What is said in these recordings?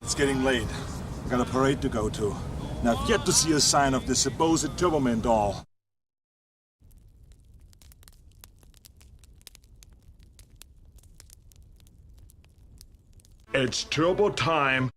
It's getting late. I got a parade to go to. And I've yet to see a sign of this supposed Turboman doll. It's turbo time.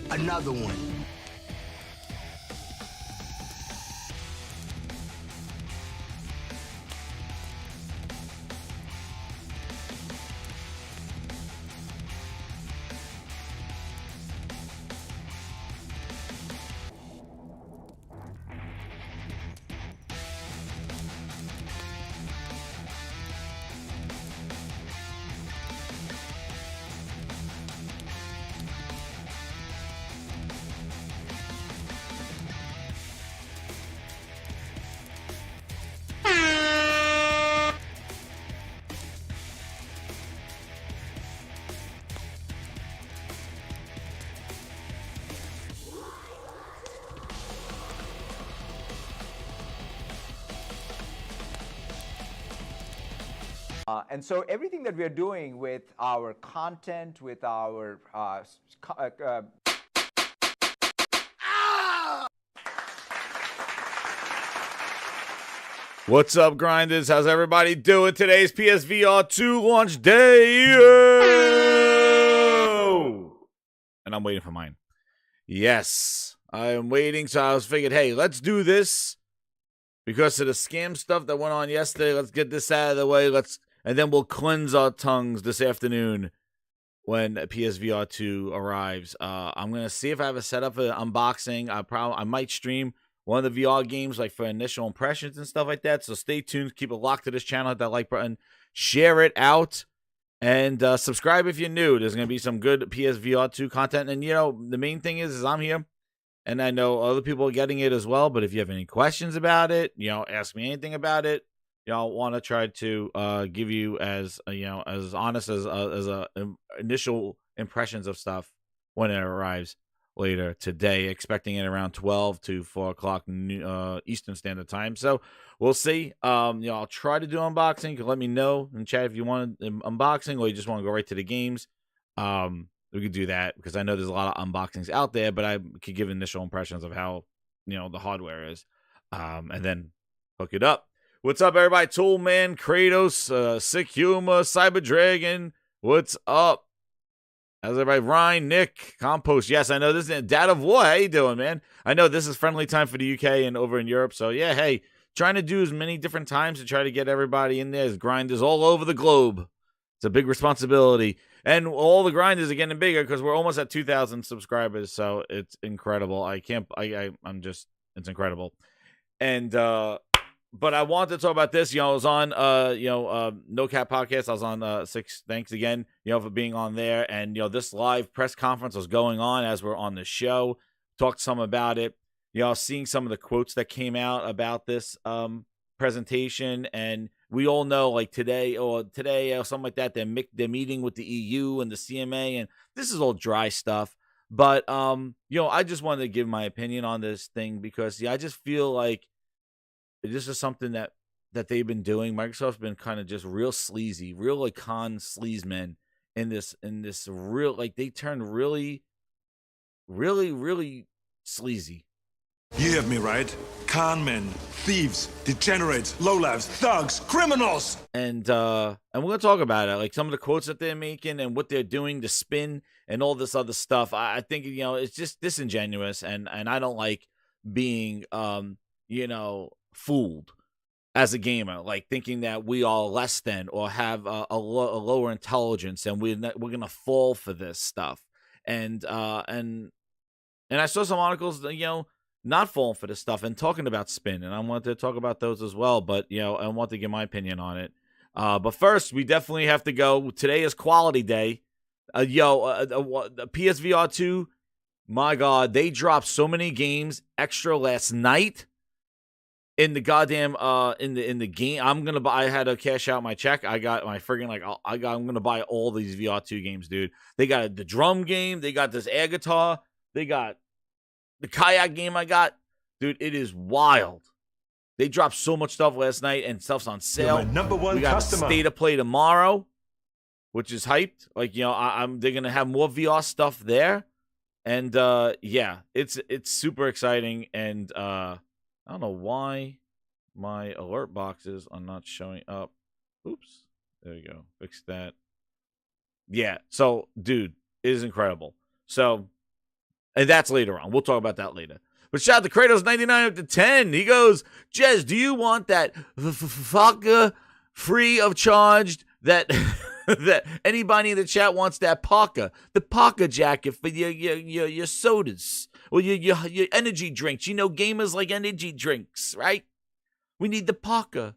Another one. And so everything that we are doing with our content, with our What's up, grinders? How's everybody doing? Today's PSVR 2 launch day. And I'm waiting for mine. Yes, I am waiting. So I was figured, hey, let's do this because of the scam stuff that went on yesterday. Let's get this out of the way. And then we'll cleanse our tongues this afternoon when PSVR 2 arrives. I'm gonna see if I have a setup for the unboxing. I might stream one of the VR games, like for initial impressions and stuff like that. So stay tuned. Keep it locked to this channel. Hit that like button. Share it out. And subscribe if you're new. There's going to be some good PSVR 2 content. And, you know, the main thing is I'm here. And I know other people are getting it as well. But if you have any questions about it, you know, ask me anything about it. Y'all want to try to give you as, as honest as initial impressions of stuff when it arrives later today, expecting it around 12 to 4 o'clock Eastern Standard Time. So we'll see. I'll try to do unboxing. You can let me know in chat if you want unboxing or you just want to go right to the games. We could do that because I know there's a lot of unboxings out there, but I could give initial impressions of how, the hardware is, and then hook it up. What's up, everybody? Toolman, Kratos, Sick Humor, Cyber Dragon. What's up? How's everybody? Ryan, Nick, Compost. Yes, I know this is Dad of War. How you doing, man? I know this is friendly time for the UK and over in Europe. So, yeah, hey, trying to do as many different times to try to get everybody in there as grinders all over the globe. It's a big responsibility. And all the grinders are getting bigger because we're almost at 2,000 subscribers. So, it's incredible. I'm just, it's incredible. And, but I wanted to talk about this. I was on, No Cap Podcast. I was on Six. Thanks again, for being on there. And, this live press conference was going on as we're on the show. Talked some about it. Seeing some of the quotes that came out about this presentation. And we all know, like today or something like that, they're meeting with the EU and the CMA. And this is all dry stuff. But, I just wanted to give my opinion on this thing because, I just feel like this is something that they've been doing. Microsoft's been kind of just real sleazy, real like con sleazemen in this real, like they turned really, really, really sleazy. You heard me right. Conmen, thieves, degenerates, lowlifes, thugs, criminals. And we're gonna talk about it, like some of the quotes that they're making and what they're doing to spin and all this other stuff. I think, you know, it's just disingenuous, and I don't like being you know, fooled as a gamer, like thinking that we are less than or have a lower intelligence, and we're gonna fall for this stuff. And I saw some articles, you know, not falling for this stuff and talking about spin, and I wanted to talk about those as well. But, you know, I want to give my opinion on it. But first, we definitely have to go. Today is quality day. PSVR 2, my God, they dropped so many games extra last night in the goddamn in the game. I had to cash out my check. I got my friggin' I'm gonna buy all these VR2 games, dude. They got the drum game, they got this air guitar, they got the kayak game I got. Dude, it is wild. They dropped so much stuff last night, and stuff's on sale. You're my #1 we got customer. State of Play tomorrow, which is hyped. Like, you know, they're gonna have more VR stuff there. And yeah, it's super exciting. And I don't know why my alert boxes are not showing up. Oops. There you go. Fix that. Yeah. So, dude, it is incredible. So, and that's later on. We'll talk about that later. But shout out to Kratos 99 up to 10. He goes, Jez, do you want that fucker free of charge that that anybody in the chat wants that parka, the parka jacket for your sodas or your energy drinks? You know, gamers like energy drinks, right? We need the parka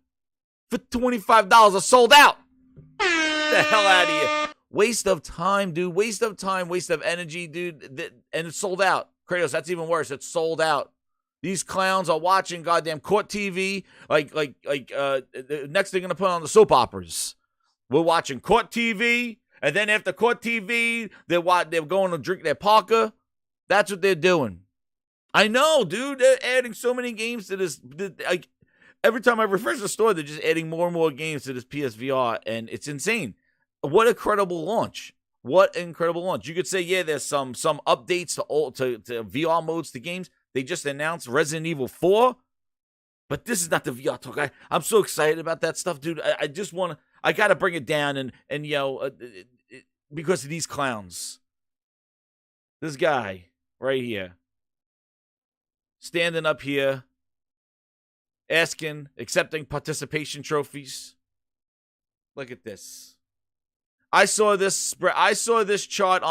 for $25. I sold out. Get the hell out of here. Waste of time, dude. Waste of time, waste of energy, dude. And it's sold out. Kratos, that's even worse. It's sold out. These clowns are watching goddamn court TV. Next they're gonna put on the soap operas. We're watching court TV, and then after court TV, they're going to drink their parka. That's what they're doing. I know, dude. They're adding so many games to this. Like, every time I refresh the store, they're just adding more and more games to this PSVR, and it's insane. What a incredible launch. What an incredible launch. You could say, yeah, there's some updates to VR modes to games. They just announced Resident Evil 4, but this is not the VR talk. I'm so excited about that stuff, dude. I just want to, I got to bring it down and you know, because of these clowns. This guy right here, standing up here, accepting participation trophies. Look at this. I saw this chart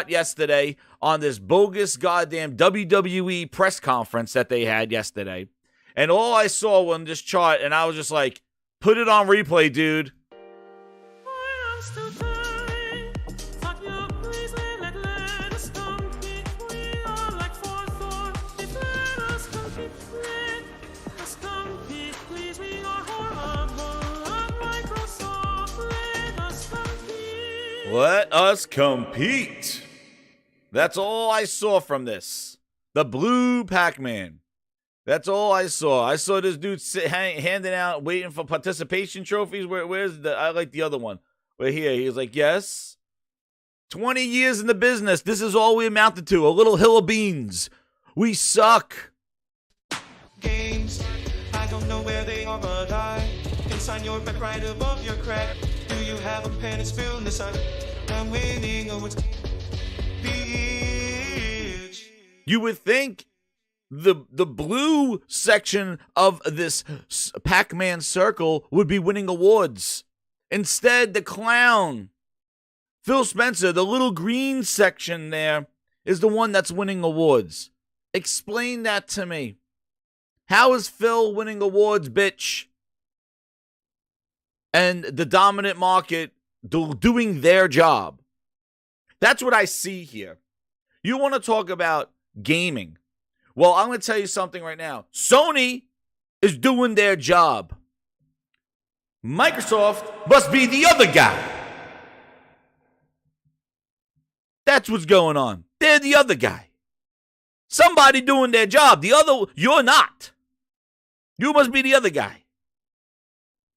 yesterday on this bogus goddamn WWE press conference that they had yesterday. And all I saw was this chart, and I was just like, put it on replay, dude. Let us compete. That's all I saw from this. The blue Pac-Man. That's all I saw. I saw this dude handing out, waiting for participation trophies. Where's the? I like the other one. Where here, he was like, yes. 20 years in the business. This is all we amounted to. A little hill of beans. We suck. Games, I don't know where they are, but I can sign your back right above your crack. Do you have a pen and spill in the sun? I'm waiting on what's bitch. You would think the blue section of this Pac-Man circle would be winning awards. Instead, the clown, Phil Spencer, the little green section there, is the one that's winning awards. Explain that to me. How is Phil winning awards, bitch? And the dominant market doing their job. That's what I see here. You want to talk about gaming? Well, I'm going to tell you something right now. Sony is doing their job. Microsoft must be the other guy. That's what's going on. They're the other guy. Somebody doing their job. The other, you're not. You must be the other guy.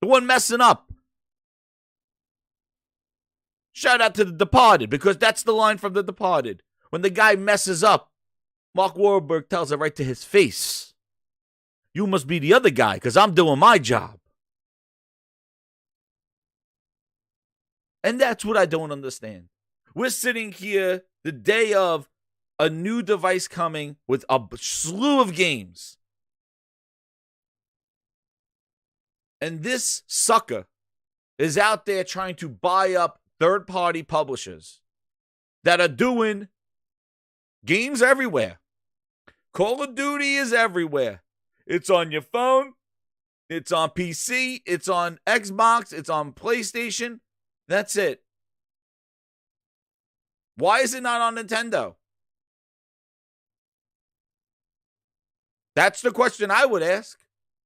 The one messing up. Shout out to The Departed, because that's the line from The Departed. When the guy messes up, Mark Wahlberg tells it right to his face. You must be the other guy because I'm doing my job. And that's what I don't understand. We're sitting here the day of a new device coming with a slew of games. And this sucker is out there trying to buy up third-party publishers that are doing games everywhere. Call of Duty is everywhere. It's on your phone. It's on PC. It's on Xbox. It's on PlayStation. That's it. Why is it not on Nintendo? That's the question I would ask.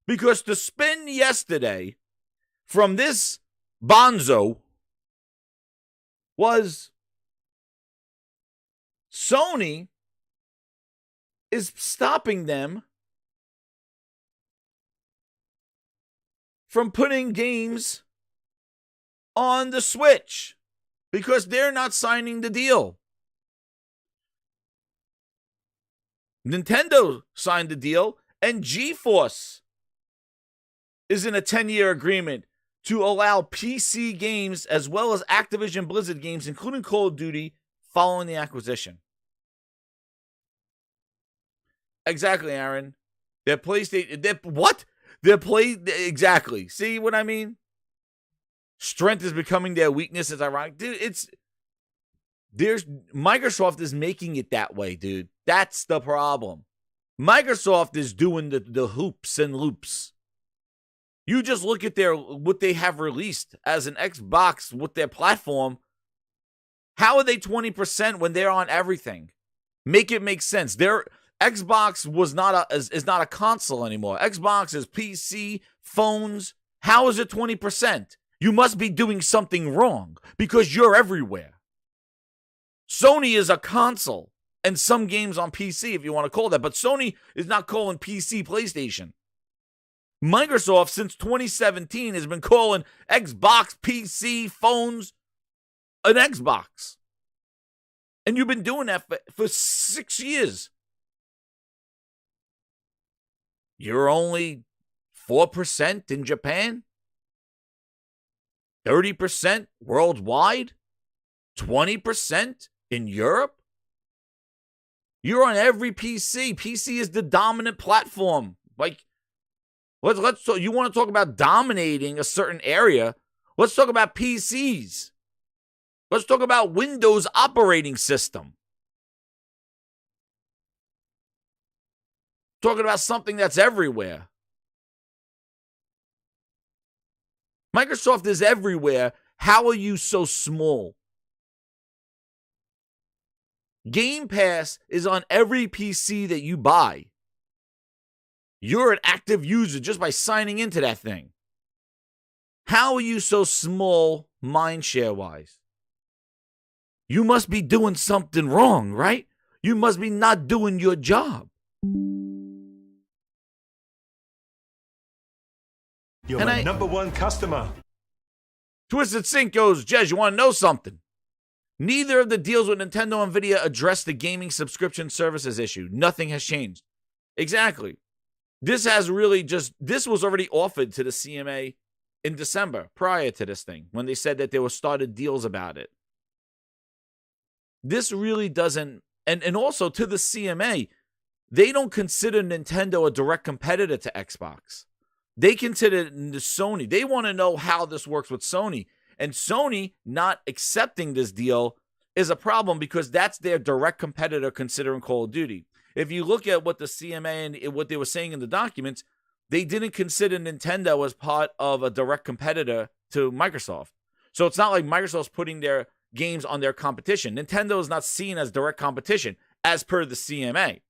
Because the spin yesterday from this bonzo was Sony is stopping them from putting games on the Switch because they're not signing the deal. Nintendo signed the deal, and GeForce is in a 10-year agreement to allow PC games as well as Activision Blizzard games, including Call of Duty, following the acquisition. Exactly, Aaron. Their PlayStation... Exactly. See what I mean? Strength is becoming their weakness. It's ironic. Dude, Microsoft is making it that way, dude. That's the problem. Microsoft is doing the hoops and loops. You just look at what they have released as an Xbox with their platform. How are they 20% when they're on everything? Make it make sense. Their Xbox is not a console anymore. Xbox is PC, phones. How is it 20%? You must be doing something wrong because you're everywhere. Sony is a console and some games on PC, if you want to call that. But Sony is not calling PC PlayStation. Microsoft, since 2017, has been calling Xbox, PC, phones, an Xbox. And you've been doing that for 6 years. You're only 4% in Japan, 30% worldwide, 20% in Europe. You're on every PC. PC is the dominant platform. Like, let's you want to talk about dominating a certain area? Let's talk about PCs. Let's talk about Windows operating system. Talking about something that's everywhere. Microsoft is everywhere. How are you so small? Game Pass is on every PC that you buy. You're an active user just by signing into that thing. How are you so small mindshare-wise? You must be doing something wrong, right? You must be not doing your job. You're my number one customer. Twisted Sync goes, Jez, you want to know something? Neither of the deals with Nintendo and Nvidia address the gaming subscription services issue. Nothing has changed. Exactly. This was already offered to the CMA in December, prior to this thing, when they said that there were started deals about it. This really doesn't, and also to the CMA, they don't consider Nintendo a direct competitor to Xbox. They consider Sony. They want to know how this works with Sony. And Sony not accepting this deal is a problem because that's their direct competitor considering Call of Duty. If you look at what the CMA and what they were saying in the documents, they didn't consider Nintendo as part of a direct competitor to Microsoft. So it's not like Microsoft's putting their games on their competition. Nintendo is not seen as direct competition as per the CMA.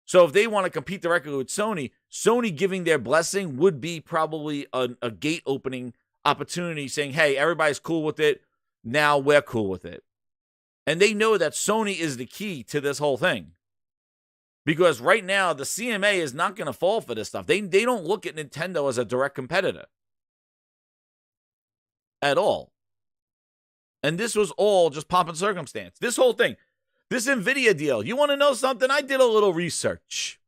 So if they want to compete directly with Sony, Sony giving their blessing would be probably a gate opening opportunity saying, hey, everybody's cool with it. Now we're cool with it. And they know that Sony is the key to this whole thing. Because right now, the CMA is not going to fall for this stuff. They don't look at Nintendo as a direct competitor. At all. And this was all just pomp and circumstance. This whole thing This NVIDIA deal, you want to know something? I did a little research.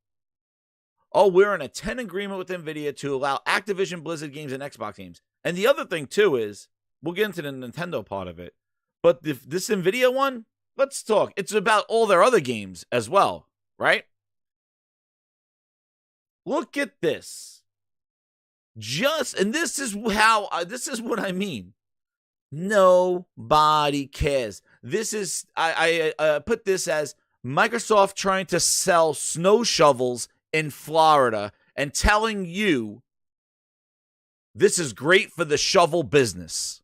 Oh, we're in a 10 agreement with NVIDIA to allow Activision Blizzard games and Xbox games. And the other thing, too, is, we'll get into the Nintendo part of it, but this NVIDIA one, let's talk. It's about all their other games as well, right? Look at this. And this is what I mean. Nobody cares. This is, I put this as Microsoft trying to sell snow shovels in Florida and telling you this is great for the shovel business.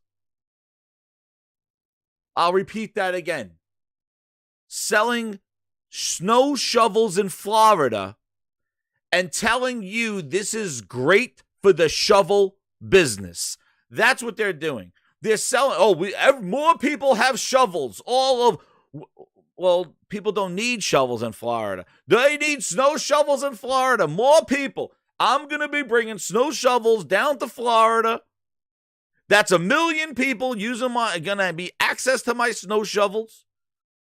I'll repeat that again. Selling snow shovels in Florida and telling you this is great for the shovel business. That's what they're doing. They're selling, more people have shovels. People don't need shovels in Florida. They need snow shovels in Florida. More people. I'm going to be bringing snow shovels down to Florida. That's 1 million people going to be access to my snow shovels.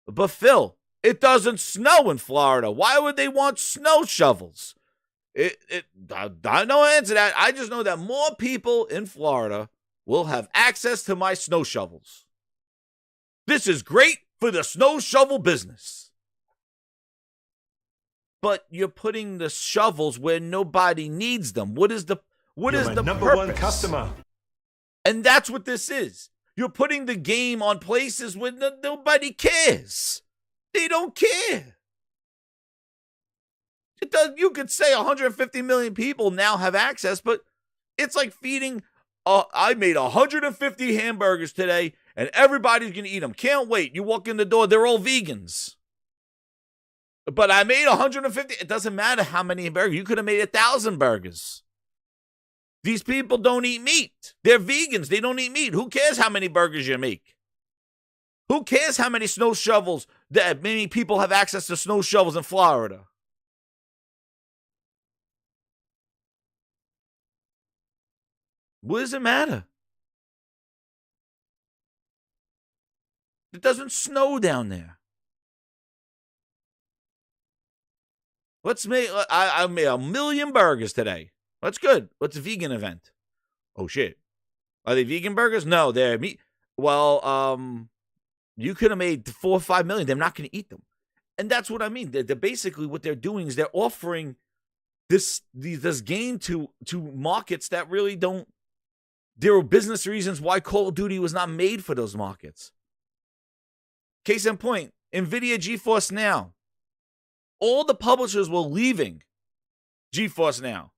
But Phil, it doesn't snow in Florida. Why would they want snow shovels? I don't know the answer to that. I just know that more people in Florida will have access to my snow shovels. This is great for the snow shovel business. But you're putting the shovels where nobody needs them. What is the number purpose? one customer. And that's what this is. You're putting the game on places where nobody cares. They don't care. You could say 150 million people now have access, but it's like feeding. I made 150 hamburgers today, and everybody's going to eat them. Can't wait. You walk in the door, they're all vegans. But I made 150. It doesn't matter how many burgers. You could have made 1,000 burgers. These people don't eat meat. They're vegans. They don't eat meat. Who cares how many burgers you make? Who cares how many snow shovels that many people have access to snow shovels in Florida? What does it matter? It doesn't snow down there. I made 1 million burgers today. That's good. What's a vegan event? Oh, shit. Are they vegan burgers? No, they're meat. Well, you could have made 4 or 5 million. They're not going to eat them. And that's what I mean. They're basically what they're doing is they're offering this game to markets that really don't. There were business reasons why Call of Duty was not made for those markets. Case in point, NVIDIA GeForce Now. All the publishers were leaving GeForce Now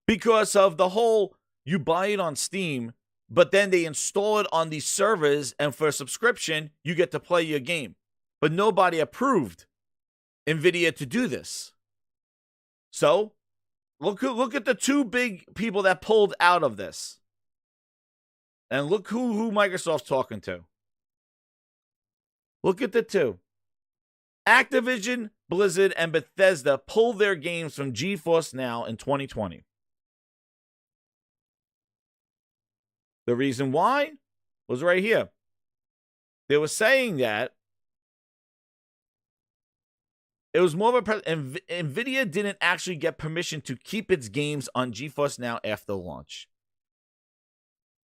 because of the whole, you buy it on Steam, but then they install it on these servers, and for a subscription, you get to play your game. But nobody approved NVIDIA to do this. So, look at the two big people that pulled out of this. And look who Microsoft's talking to. Look at the two. Activision, Blizzard, and Bethesda pulled their games from GeForce Now in 2020. The reason why was right here. They were saying that it was more of NVIDIA didn't actually get permission to keep its games on GeForce Now after launch.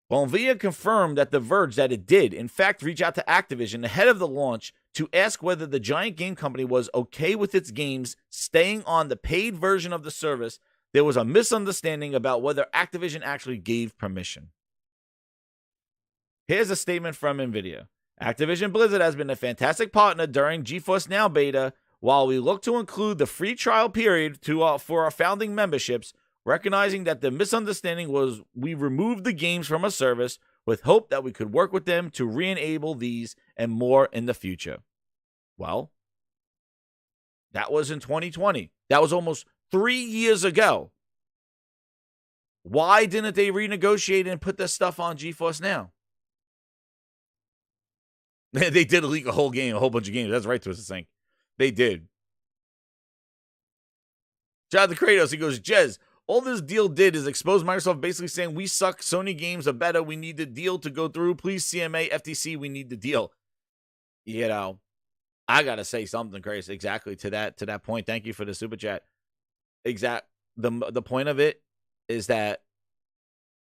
Well, NVIDIA confirmed that The Verge that it did, in fact, reach out to Activision ahead of the launch to ask whether the giant game company was okay with its games staying on the paid version of the service. There was a misunderstanding about whether Activision actually gave permission. Here's a statement from NVIDIA. Activision Blizzard has been a fantastic partner during GeForce Now beta. While we look to include the free trial period for our founding memberships, recognizing that the misunderstanding was we removed the games from a service with hope that we could work with them to re-enable these and more in the future. Well, that was in 2020. That was almost 3 years ago. Why didn't they renegotiate and put this stuff on GeForce Now? They did leak a whole bunch of games. That's right, Twisted Sync. They did. Shout out to Kratos. He goes, Jez, all this deal did is expose Microsoft basically saying, we suck, Sony games are better, we need the deal to go through. Please, CMA, FTC, we need the deal. You know, I gotta say something, Grace, exactly to that point. Thank you for the super chat. The point of it is that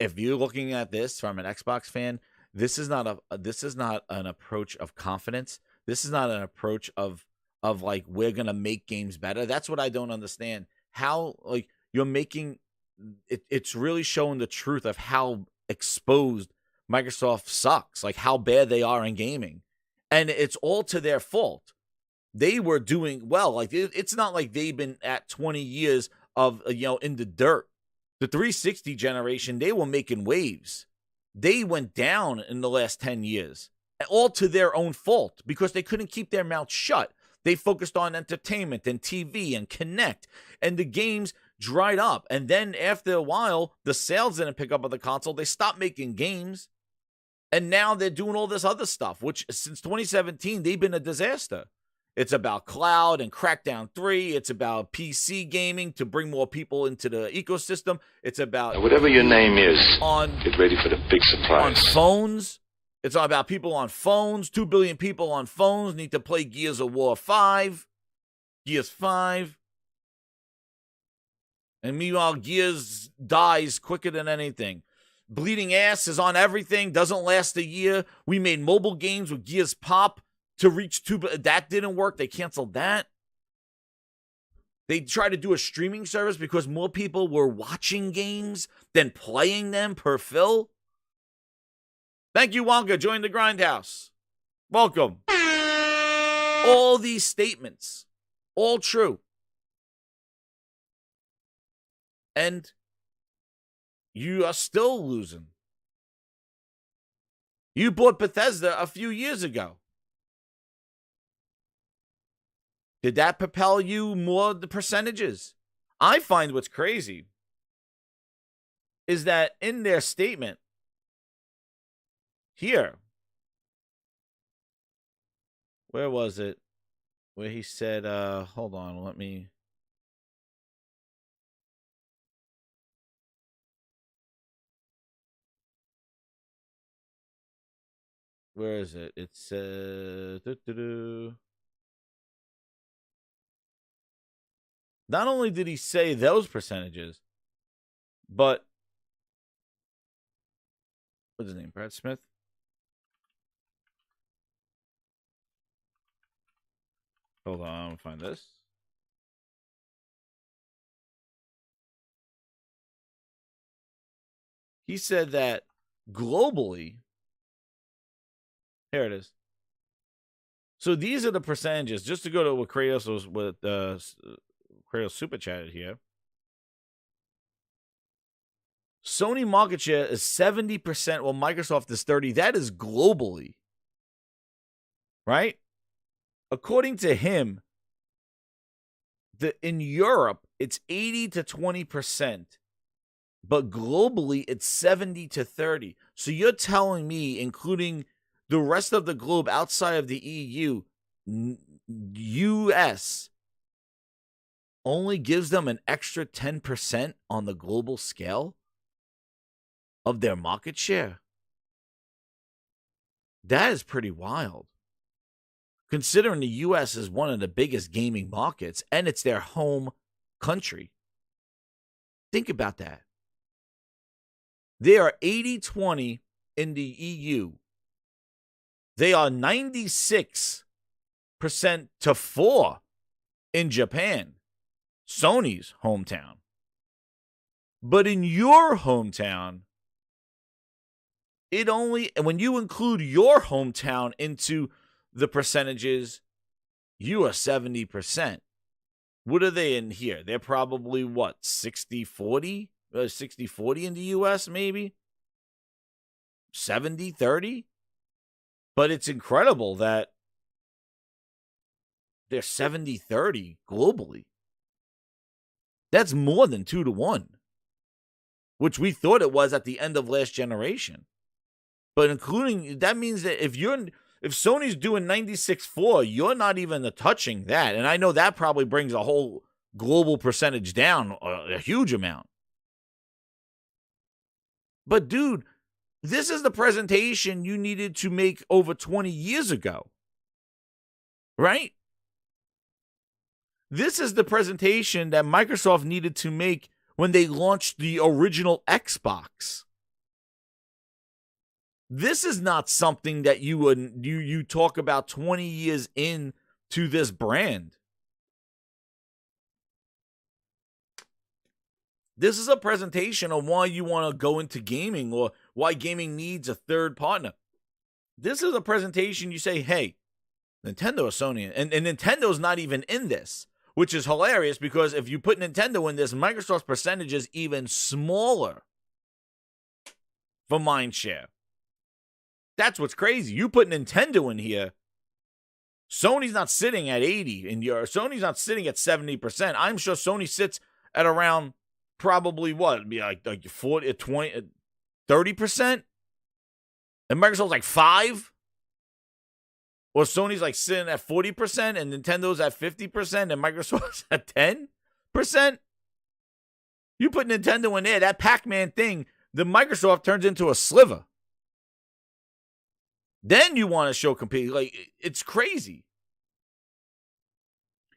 if you're looking at this from an Xbox fan, this is not an approach of confidence. This is not an approach of like we're gonna make games better. That's what I don't understand. How like you're making it's really showing the truth of how exposed Microsoft sucks, like how bad they are in gaming. And it's all to their fault. They were doing well. Like it's not like they've been at 20 years of in the dirt. The 360 generation, they were making waves. They went down in the last 10 years, all to their own fault because they couldn't keep their mouth shut. They focused on entertainment and TV and Connect, and the games dried up. And then after a while, the sales didn't pick up on the console. They stopped making games, and now they're doing all this other stuff, which since 2017, they've been a disaster. It's about cloud and Crackdown 3. It's about PC gaming to bring more people into the ecosystem. It's about whatever your name is, get ready for the big on surprise. phones. It's all about people on phones. 2 billion people on phones need to play Gears of War 5. Gears 5. And meanwhile, Gears dies quicker than anything. Bleeding Ass is on everything. Doesn't last a year. We made mobile games with Gears Pop to reach 2, but that didn't work. They canceled that. They tried to do a streaming service because more people were watching games than playing them per fill. Thank you, Wonka. Join the Grindhouse. Welcome. All these statements, all true. And you are still losing. You bought Bethesda a few years ago. Did that propel you more the percentages? I find what's crazy is that in their statement here, where was it? Where he said, hold on, let me. Where is it? It's, Not only did he say those percentages, but what's his name? Brad Smith? Hold on, I'm gonna find this. He said that globally, here it is. So these are the percentages. Just to go to what Kratos was with Kratos super chatted here. Sony market share is 70%, while Microsoft is 30%. That is globally. Right? According to him, in Europe, it's 80 to 20%. But globally, it's 70 to 30. So you're telling me, including the rest of the globe outside of the EU, US only gives them an extra 10% on the global scale of their market share. That is pretty wild. Considering the US is one of the biggest gaming markets and it's their home country. Think about that. They are 80-20 in the EU. They are 96% to 4 in Japan, Sony's hometown. But in your hometown, it only, when you include your hometown into the percentages, you are 70%. What are they in here? They're probably what, 60-40? 60-40 in the US, maybe? 70-30? But it's incredible that they're 70-30 globally. That's more than 2-1, which we thought it was at the end of last generation. But including, that means that if Sony's doing 96-4, you're not even touching that. And I know that probably brings a whole global percentage down a huge amount. But dude, this is the presentation you needed to make over 20 years ago. right? This is the presentation that Microsoft needed to make when they launched the original Xbox. This is not something that you talk about 20 years into this brand. This is a presentation of why you want to go into gaming or why gaming needs a third partner. This is a presentation you say, hey, Nintendo or Sony, and Nintendo's not even in this, which is hilarious because if you put Nintendo in this, Microsoft's percentage is even smaller for mindshare. That's what's crazy. You put Nintendo in here, Sony's not sitting at 80, and Sony's not sitting at 70%. I'm sure Sony sits at around probably what? It'd be like 40, 20, 30%? And Microsoft's like 5%? Or Sony's like sitting at 40% and Nintendo's at 50% and Microsoft's at 10%? You put Nintendo in there, that Pac-Man thing, the Microsoft turns into a sliver. Then you want to show compete. Like, it's crazy.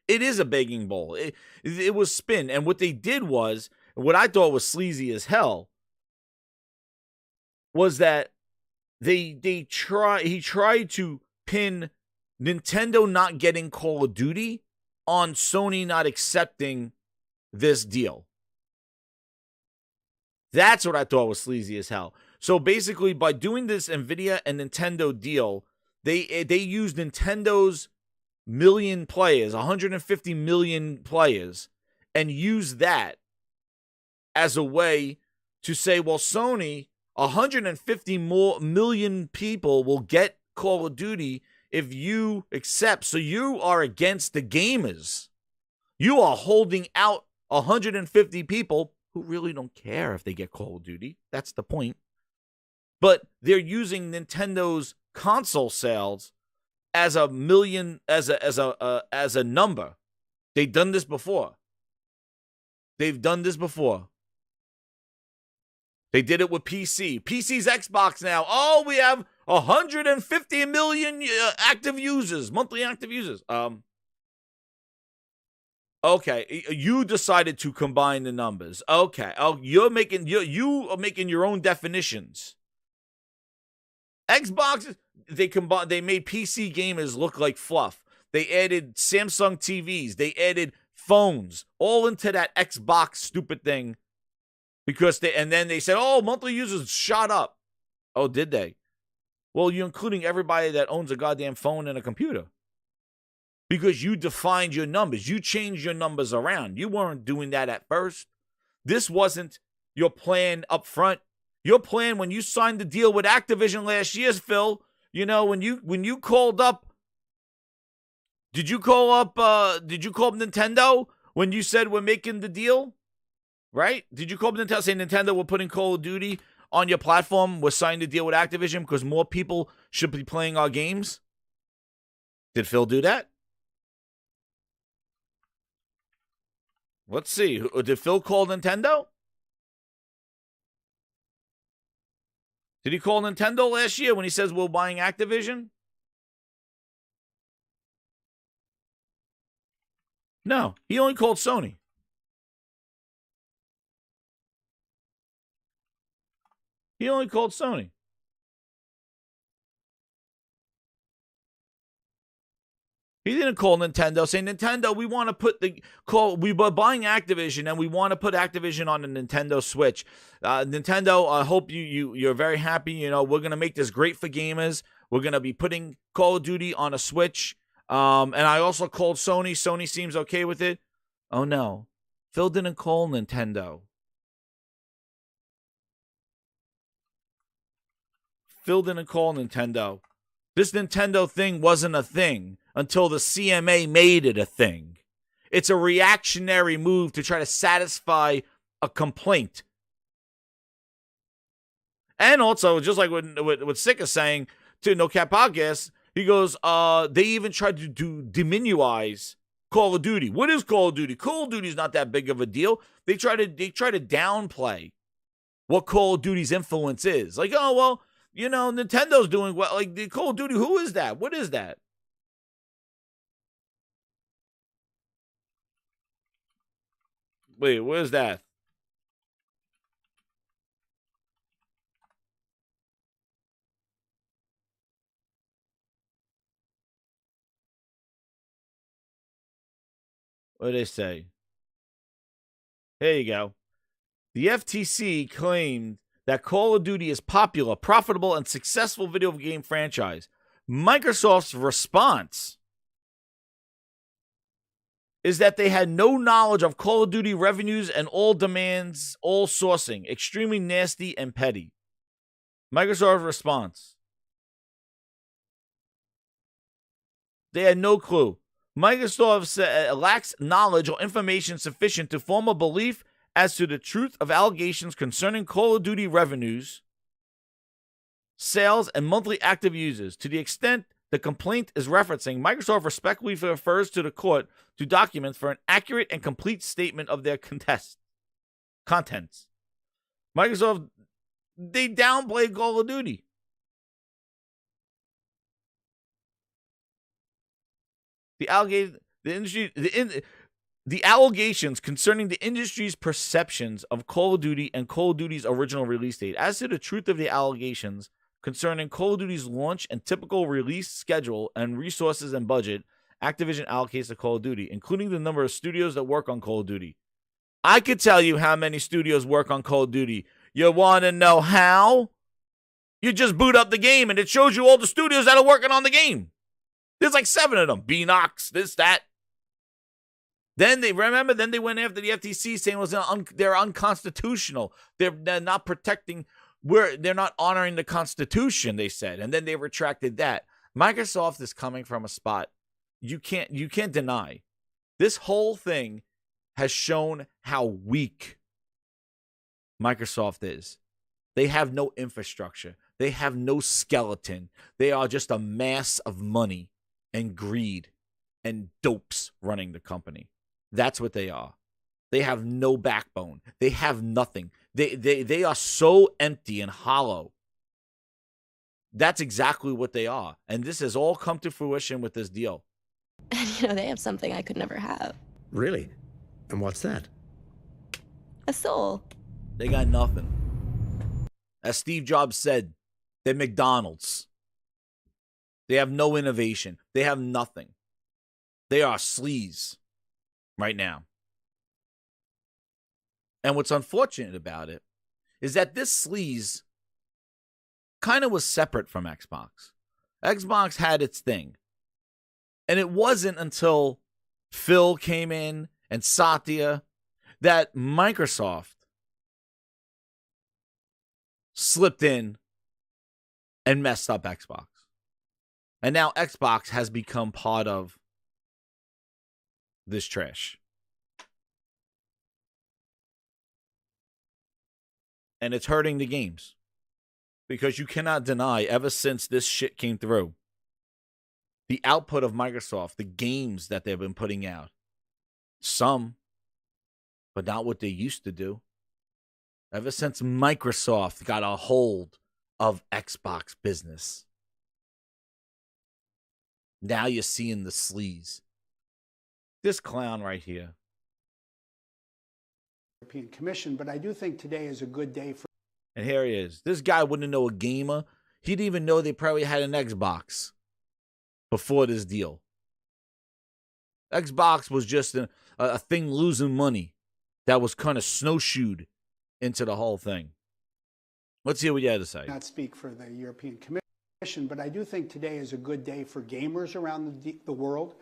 It is a begging bowl. It was spin. And what they did was, what I thought was sleazy as hell, was that he tried to pin Nintendo not getting Call of Duty on Sony not accepting this deal. That's what I thought was sleazy as hell. So basically, by doing this Nvidia and Nintendo deal, they used Nintendo's million players, 150 million players, and used that as a way to say, well, Sony, 150 more million people will get Call of Duty if you accept. So you are against the gamers. You are holding out 150 people who really don't care if they get Call of Duty. That's the point. But they're using Nintendo's console sales as a million, as a number. They've done this before. They did it with PC. PC's Xbox now. Oh, we have 150 million active users, monthly active users. Okay, you decided to combine the numbers. Okay, you are making your own definitions. Xbox, they made PC gamers look like fluff. They added Samsung TVs, they added phones, all into that Xbox stupid thing. And then they said, oh, monthly users shot up. Oh, did they? Well, you're including everybody that owns a goddamn phone and a computer. Because you defined your numbers. You changed your numbers around. You weren't doing that at first. This wasn't your plan up front. Your plan when you signed the deal with Activision last year, Phil, when you called up, did you call up Nintendo when you said we're making the deal? Right? Did you call up Nintendo, say, Nintendo, we're putting Call of Duty on your platform, we're signing the deal with Activision because more people should be playing our games? Did Phil do that? Let's see. Did Phil call Nintendo? Did he call Nintendo last year when he says we're buying Activision? No, he only called Sony. He only called Sony. He didn't call Nintendo, saying, Nintendo, we want to we were buying Activision and we want to put Activision on the Nintendo Switch. Nintendo, I hope you're very happy. We're going to make this great for gamers. We're going to be putting Call of Duty on a Switch. And I also called Sony. Sony seems okay with it. Oh, no. Phil didn't call Nintendo. Phil didn't call Nintendo. This Nintendo thing wasn't a thing until the CMA made it a thing. It's a reactionary move to try to satisfy a complaint. And also, just like what Sick is saying to No Cap Podcast, he goes, they even tried to diminuize Call of Duty. What is Call of Duty? Call of Duty is not that big of a deal. They try to downplay what Call of Duty's influence is. Like, oh, well, Nintendo's doing well. Like, the Call of Duty, who is that? What is that? Wait, where's that? What do they say? Here you go. The FTC claimed that Call of Duty is popular, profitable, and successful video game franchise. Microsoft's response is that they had no knowledge of Call of Duty revenues and all demands, all sourcing, extremely nasty and petty. Microsoft's response. They had no clue. Microsoft lacks knowledge or information sufficient to form a belief as to the truth of allegations concerning Call of Duty revenues, sales, and monthly active users. To the extent the complaint is referencing, Microsoft respectfully refers to the court to documents for an accurate and complete statement of their contents. Microsoft, they downplayed Call of Duty. The allegations concerning the industry's perceptions of Call of Duty and Call of Duty's original release date. As to the truth of the allegations concerning Call of Duty's launch and typical release schedule and resources and budget, Activision allocates to Call of Duty, including the number of studios that work on Call of Duty. I could tell you how many studios work on Call of Duty. You want to know how? You just boot up the game and it shows you all the studios that are working on the game. There's like 7 of them. Beanox, this, that. Then they went after the FTC saying they're unconstitutional. They're not protecting, they're not honoring the Constitution, they said. And then they retracted that. Microsoft is coming from a spot you can't deny. This whole thing has shown how weak Microsoft is. They have no infrastructure. They have no skeleton. They are just a mass of money and greed and dopes running the company. That's what they are. They have no backbone. They have nothing. They are so empty and hollow. That's exactly what they are. And this has all come to fruition with this deal. And, they have something I could never have. Really? And what's that? A soul. They got nothing. As Steve Jobs said, they're McDonald's. They have no innovation. They have nothing. They are sleaze right now. And what's unfortunate about it is that this sleaze kind of was separate from Xbox. Xbox had its thing. And it wasn't until Phil came in and Satya that Microsoft slipped in and messed up Xbox. And now Xbox has become part of this trash. And it's hurting the games. Because you cannot deny, ever since this shit came through, the output of Microsoft, the games that they've been putting out, some, but not what they used to do. Ever since Microsoft got a hold of Xbox business, now you're seeing the sleaze. This clown right here. European Commission, but I do think today is a good day for. And here he is. This guy wouldn't know a gamer. He didn't even know they probably had an Xbox before this deal. Xbox was just a thing losing money that was kind of snowshoed into the whole thing. Let's hear what you had to say. Not speak for the European Commission, but I do think today is a good day for gamers around the world.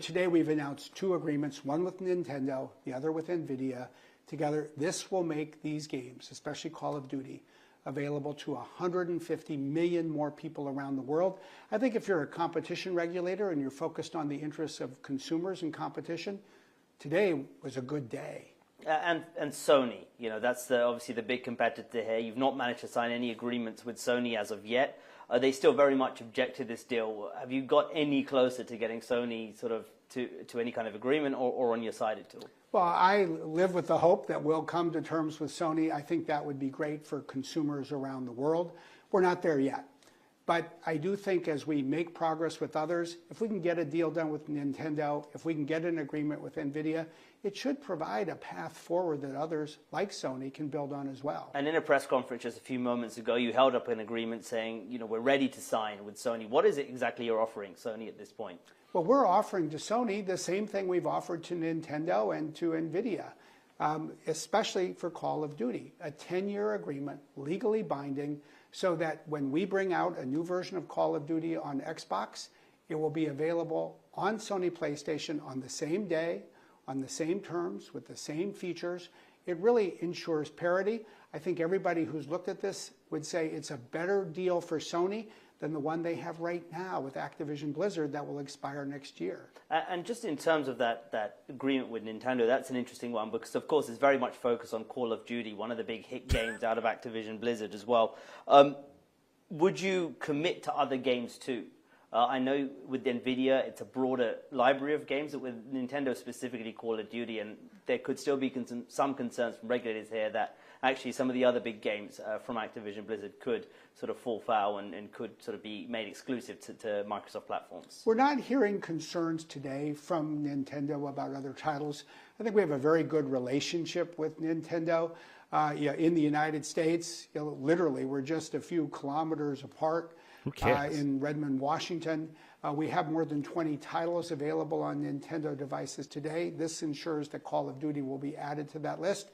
Today we've announced 2 agreements, one with Nintendo, the other with NVIDIA. Together, this will make these games, especially Call of Duty, available to 150 million more people around the world. I think if you're a competition regulator and you're focused on the interests of consumers and competition, today was a good day. And Sony, that's obviously the big competitor here. You've not managed to sign any agreements with Sony as of yet. They still very much object to this deal. Have you got any closer to getting Sony sort of to any kind of agreement or on your side at all? Well, I live with the hope that we'll come to terms with Sony. I think that would be great for consumers around the world. We're not there yet. But I do think as we make progress with others, if we can get a deal done with Nintendo, if we can get an agreement with NVIDIA, it should provide a path forward that others like Sony can build on as well. And in a press conference just a few moments ago, you held up an agreement saying, you know, we're ready to sign with Sony. What is it exactly you're offering Sony at this point? Well, we're offering to Sony the same thing we've offered to Nintendo and to NVIDIA, especially for Call of Duty, a 10-year agreement, legally binding, so that when we bring out a new version of Call of Duty on Xbox, it will be available on Sony PlayStation on the same day, on the same terms, with the same features. It really ensures parity. I think everybody who's looked at this would say it's a better deal for Sony than the one they have right now with Activision Blizzard that will expire next year. And just in terms of that agreement with Nintendo, that's an interesting one because, of course, it's very much focused on Call of Duty, one of the big hit games out of Activision Blizzard as well. Would you commit to other games too? I know with NVIDIA, it's a broader library of games, but with Nintendo specifically Call of Duty, and there could still be some concerns from regulators here that actually some of the other big games from Activision Blizzard could sort of fall foul and could sort of be made exclusive to Microsoft platforms. We're not hearing concerns today from Nintendo about other titles. I think we have a very good relationship with Nintendo. In the United States, literally, we're just a few kilometers apart. Who cares? In Redmond, Washington. We have more than 20 titles available on Nintendo devices today. This ensures that Call of Duty will be added to that list.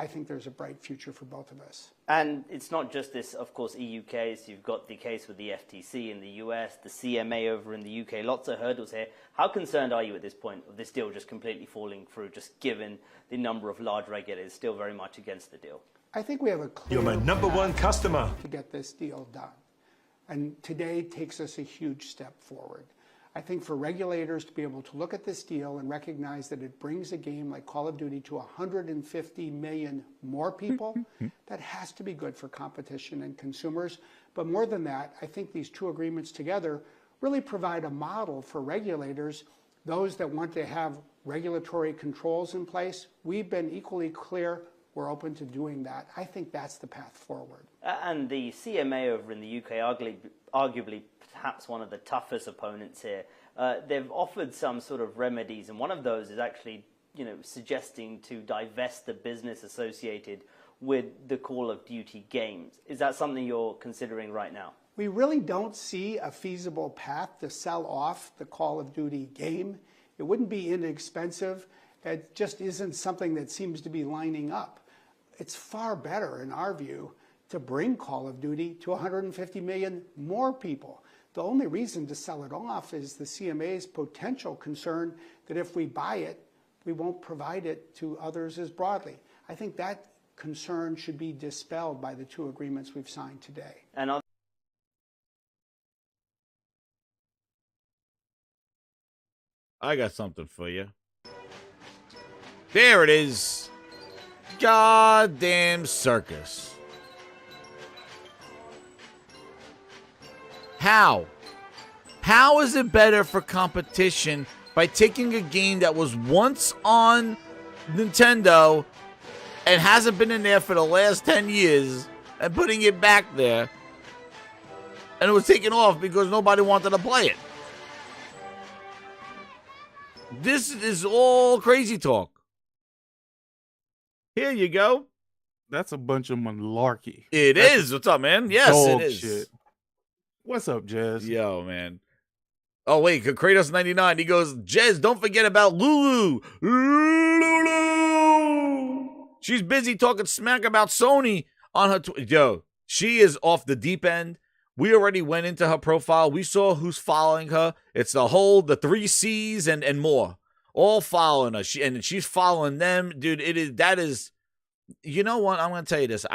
I think there's a bright future for both of us. And it's not just this, of course, EU case. You've got the case with the FTC in the US, the CMA over in the UK. Lots of hurdles here. How concerned are you at this point of this deal just completely falling through, just given the number of large regulators still very much against the deal? I think we have a clear You're my number one customer to get this deal done. And today takes us a huge step forward. I think for regulators to be able to look at this deal and recognize that it brings a game like Call of Duty to 150 million more people, that has to be good for competition and consumers. But more than that, I think these two agreements together really provide a model for regulators, those that want to have regulatory controls in place. We've been equally clear we're open to doing that. I think that's the path forward. And the CMA over in the UK, arguably perhaps one of the toughest opponents here, they've offered some sort of remedies, and one of those is actually, suggesting to divest the business associated with the Call of Duty games. Is that something you're considering right now? We really don't see a feasible path to sell off the Call of Duty game. It wouldn't be inexpensive. It just isn't something that seems to be lining up. It's far better, in our view, to bring Call of Duty to 150 million more people. The only reason to sell it off is the CMA's potential concern that if we buy it, we won't provide it to others as broadly. I think that concern should be dispelled by the two agreements we've signed today. And I got something for you. There it is. Goddamn Circus. How? How is it better for competition by taking a game that was once on Nintendo and hasn't been in there for the last 10 years and putting it back there, and it was taken off because nobody wanted to play it? This is all crazy talk. Here you go. That's a bunch of malarkey. That's is. What's up, man? Yes, it is. Shit. What's up, Jez? Yo, man. Oh, wait. Kratos99, he goes, Jez, don't forget about Lulu. Lulu. She's busy talking smack about Sony on her Yo, she is off the deep end. We already went into her profile. We saw who's following her. It's the 3 C's and more. All following her. She's following them. Dude, you know what? I'm going to tell you this.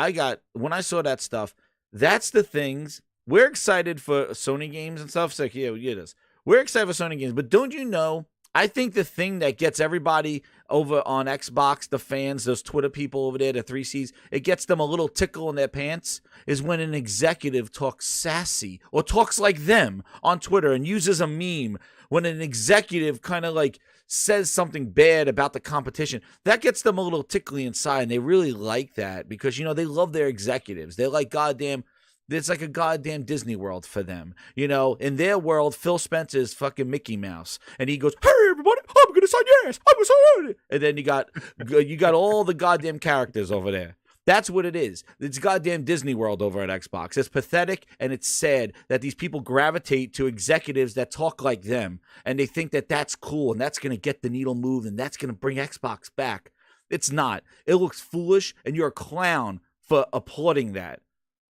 When I saw that stuff, that's the things. We're excited for Sony games and stuff. So, yeah, we get this. We're excited for Sony games. But don't you know, I think the thing that gets everybody over on Xbox, the fans, those Twitter people over there, the 3 C's, it gets them a little tickle in their pants, is when an executive talks sassy or talks like them on Twitter and uses a meme. When an executive kind of like says something bad about the competition, that gets them a little tickly inside, and they really like that because, they love their executives. They're like goddamn It's like a goddamn Disney World for them. You know, in their world, Phil Spencer's fucking Mickey Mouse. And he goes, hey, everybody, I'm going to sign your ass. I'm going to sign your ass. And then you got all the goddamn characters over there. That's what it is. It's goddamn Disney World over at Xbox. It's pathetic and it's sad that these people gravitate to executives that talk like them. And they think that that's cool and that's going to get the needle moved and that's going to bring Xbox back. It's not. It looks foolish and you're a clown for applauding that.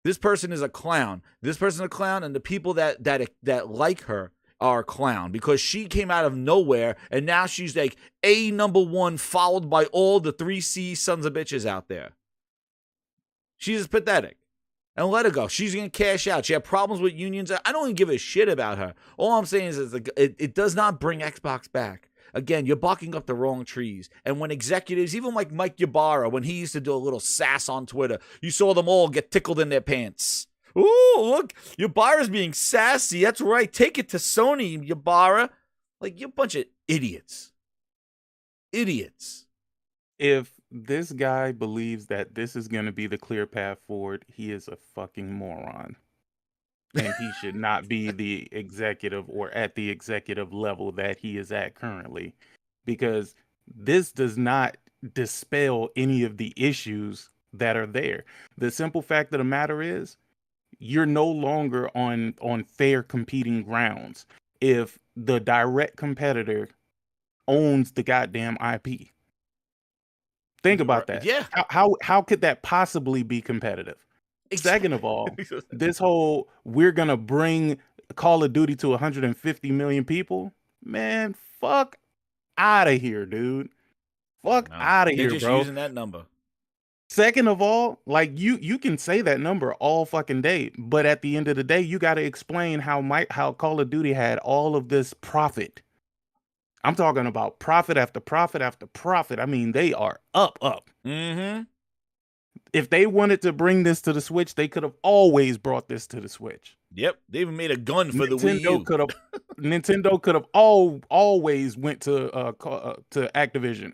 This person is a clown. This person is a clown, and the people that like her are a clown because she came out of nowhere, and now she's like a #1 followed by all the 3C sons of bitches out there. She's pathetic. And let her go. She's going to cash out. She had problems with unions. I don't even give a shit about her. All I'm saying is it does not bring Xbox back. Again, you're barking up the wrong trees. And when executives, even like Mike Ybarra, when he used to do a little sass on Twitter, you saw them all get tickled in their pants. Ooh, look, Ybarra's being sassy. That's right. Take it to Sony, Ybarra. Like, you're a bunch of idiots. Idiots. If this guy believes that this is going to be the clear path forward, he is a fucking moron. And he should not be the executive or at the executive level that he is at currently, because this does not dispel any of the issues that are there. The simple fact of the matter is you're no longer on fair competing grounds if the direct competitor owns the goddamn IP. Think about that. Yeah. How could that possibly be competitive? Second of all, this whole we're gonna bring Call of Duty to 150 million people, man, fuck out of here, dude. Fuck out of here, They're just bro. using that number. Second of all, like you can say that number all fucking day, but at the end of the day, you got to explain how Call of Duty had all of this profit. I'm talking about profit after profit after profit. I mean, they are up. Mm-hmm. If they wanted to bring this to the Switch, they could have always brought this to the Switch. Yep, they even made a gun for the Wii U. Nintendo could have always went to Activision,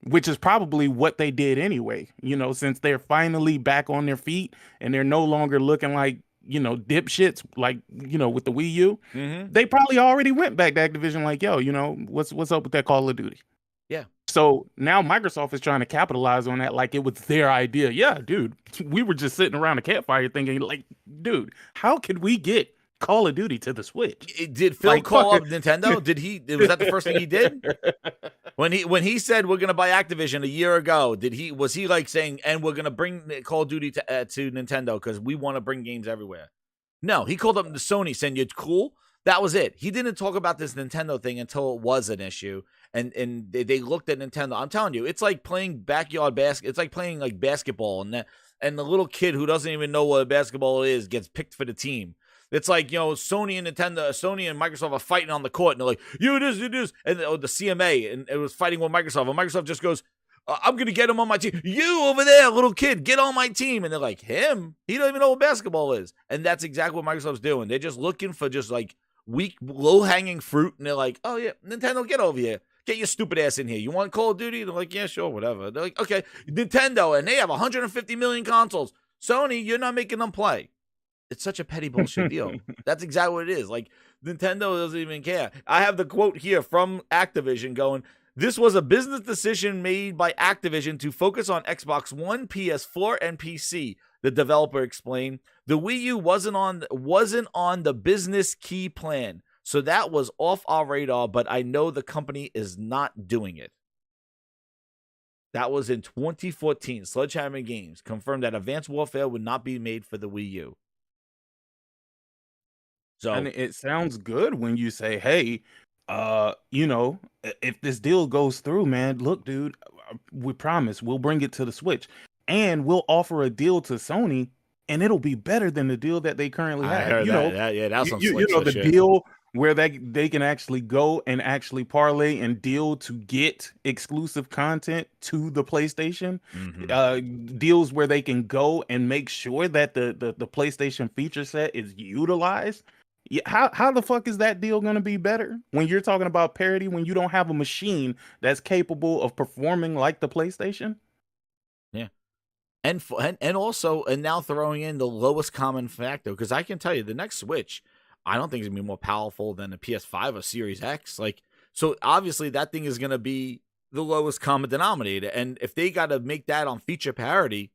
which is probably what they did anyway. You know, since they're finally back on their feet and they're no longer looking like, you know, dipshits like, you know, with the Wii U. Mm-hmm. They probably already went back to Activision like, yo, you know, what's up with that Call of Duty? Yeah. So now Microsoft is trying to capitalize on that like it was their idea. Yeah, dude, we were just sitting around a campfire thinking like, dude, how could we get Call of Duty to the Switch? Did Phil call up Nintendo? Was that the first thing he did? When he said we're gonna buy Activision a year ago, was he like saying, and we're gonna bring Call of Duty to Nintendo because we want to bring games everywhere? No, he called up to Sony saying you're cool. That was it. He didn't talk about this Nintendo thing until it was an issue, and they looked at Nintendo. I'm telling you, it's like playing backyard basket. It's like playing like basketball, and the little kid who doesn't even know what a basketball is gets picked for the team. It's like, you know, Sony and Microsoft are fighting on the court, and they're like, you this, and the CMA, and it was fighting with Microsoft, and Microsoft just goes, I'm gonna get him on my team. You over there, little kid, get on my team. And they're like, him? He don't even know what basketball is. And that's exactly what Microsoft's doing. They're just looking for just like weak, low-hanging fruit, and they're like, oh yeah, Nintendo, get over here. Get your stupid ass in here. You want Call of Duty? They're like, yeah, sure, whatever. They're like, okay, Nintendo, and they have 150 million consoles. Sony, you're not making them play. It's such a petty bullshit deal. That's exactly what it is. Like, Nintendo doesn't even care. I have the quote here from Activision going, this was a business decision made by Activision to focus on Xbox One, PS4, and PC, the developer explained. The Wii U wasn't on the business key plan, so that was off our radar, but I know the company is not doing it. That was in 2014. Sledgehammer Games confirmed that Advanced Warfare would not be made for the Wii U. So, and it sounds good when you say, hey, you know, if this deal goes through, man, look, dude, we promise we'll bring it to the Switch and we'll offer a deal to Sony and it'll be better than the deal that they currently have. I heard that. Yeah, that was some slick the shit. Deal where they can actually go and actually parlay and deal to get exclusive content to the PlayStation. Mm-hmm. Deals where they can go and make sure that the PlayStation feature set is utilized. Yeah, how the fuck is that deal going to be better when you're talking about parity when you don't have a machine that's capable of performing like the PlayStation? Yeah. And also now throwing in the lowest common factor, because I can tell you the next Switch, I don't think it's gonna be more powerful than a PS5 or Series X. Like, so obviously that thing is gonna be the lowest common denominator. And if they got to make that on feature parity,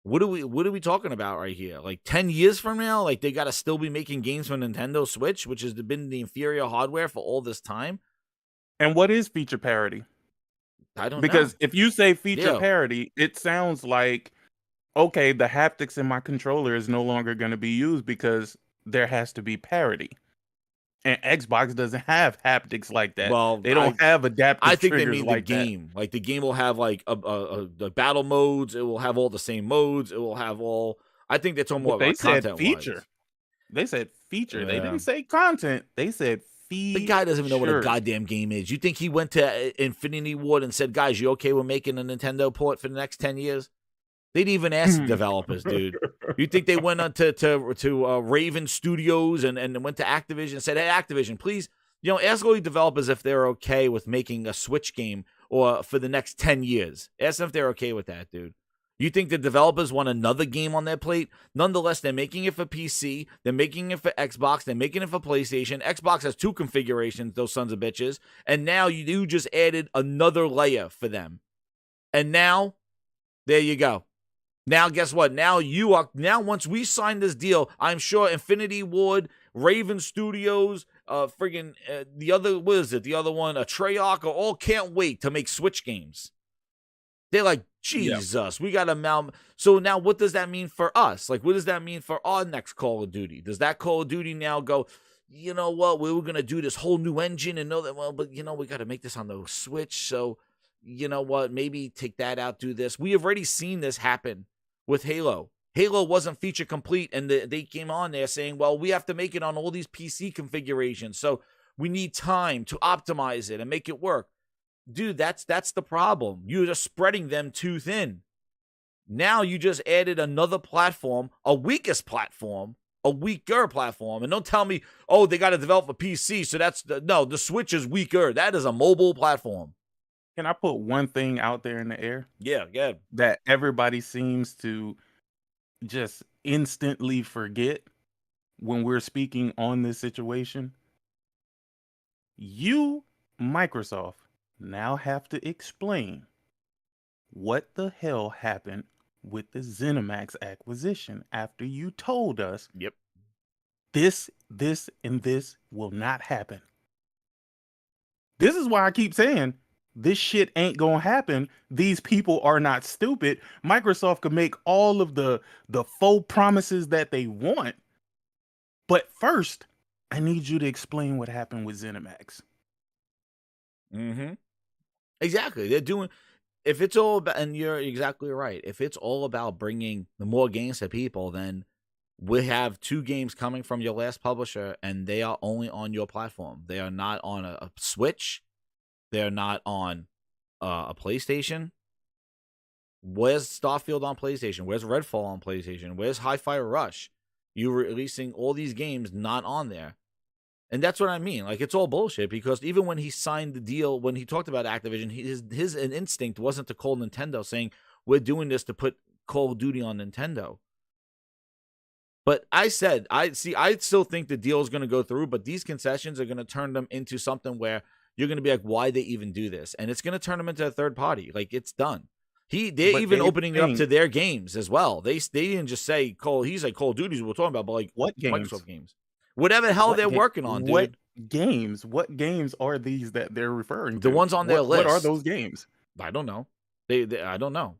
what are we talking about right here? Like 10 years from now, like they got to still be making games for Nintendo Switch, which has been the inferior hardware for all this time. And what is feature parity? I don't know. Because if you say feature parity, it sounds like, okay, the haptics in my controller is no longer going to be used because there has to be parity. And Xbox doesn't have haptics like that. Well, they don't have adaptive I think they triggers mean like the game. Like the game will have like the battle modes. It will have all the same modes. It will have all. I think they're talking more about content. Feature. They said feature. Yeah. They didn't say content. They said feature. The guy doesn't even know what a goddamn game is. You think he went to Infinity Ward and said, "Guys, you okay with making a Nintendo port for the next 10 years?" They didn't even ask the developers, dude. You think they went on to Raven Studios and went to Activision and said, "Hey, Activision, please, ask all the developers if they're okay with making a Switch game or for the next 10 years. Ask them if they're okay with that, dude." You think the developers want another game on their plate? Nonetheless, they're making it for PC. They're making it for Xbox. They're making it for PlayStation. Xbox has 2 configurations, those sons of bitches. And now you just added another layer for them. And now, there you go. Now, guess what? Now once we sign this deal, I'm sure Infinity Ward, Raven Studios, the other, what is it? The other one, Treyarch, all can't wait to make Switch games. They're like, Jesus, we got to So now what does that mean for us? Like, what does that mean for our next Call of Duty? Does that Call of Duty now go, you know what? We were going to do this whole new engine and know that, well, but, we got to make this on the Switch. So, you know what? Maybe take that out, do this. We have already seen this happen with Halo. Halo wasn't feature complete, and they came on there saying, well, we have to make it on all these PC configurations, so we need time to optimize it and make it work. Dude, that's the problem. You're just spreading them too thin. Now you just added another platform, a weaker platform, and don't tell me, oh, they got to develop a PC, so the Switch is weaker. That is a mobile platform. Can I put one thing out there in the air? Yeah. That everybody seems to just instantly forget when we're speaking on this situation. You, Microsoft, now have to explain what the hell happened with the ZeniMax acquisition after you told us, yep, this, and this will not happen. This is why I keep saying, this shit ain't gonna happen. These people are not stupid. Microsoft could make all of the faux promises that they want. But first, I need you to explain what happened with ZeniMax. Mm-hmm. Exactly. They're doing, if it's all about, and you're exactly right, if it's all about bringing the more games to people, then we have 2 games coming from your last publisher, and they are only on your platform. They are not on a Switch. They're not on a PlayStation. Where's Starfield on PlayStation? Where's Redfall on PlayStation? Where's Hi-Fi Rush? You're releasing all these games not on there. And that's what I mean. Like, it's all bullshit, because even when he signed the deal, when he talked about Activision, his instinct wasn't to call Nintendo saying, we're doing this to put Call of Duty on Nintendo. But I still think the deal is going to go through, but these concessions are going to turn them into something where you're going to be like, why they even do this? And it's going to turn them into a third party. Like, it's done. They're even opening it up to their games as well. They didn't just say Call of Duty we're talking about, but like what games? Microsoft games. Whatever the hell they're working on, dude. What games? What games are these that they're referring to? The ones on their list. What are those games? I don't know. I don't know.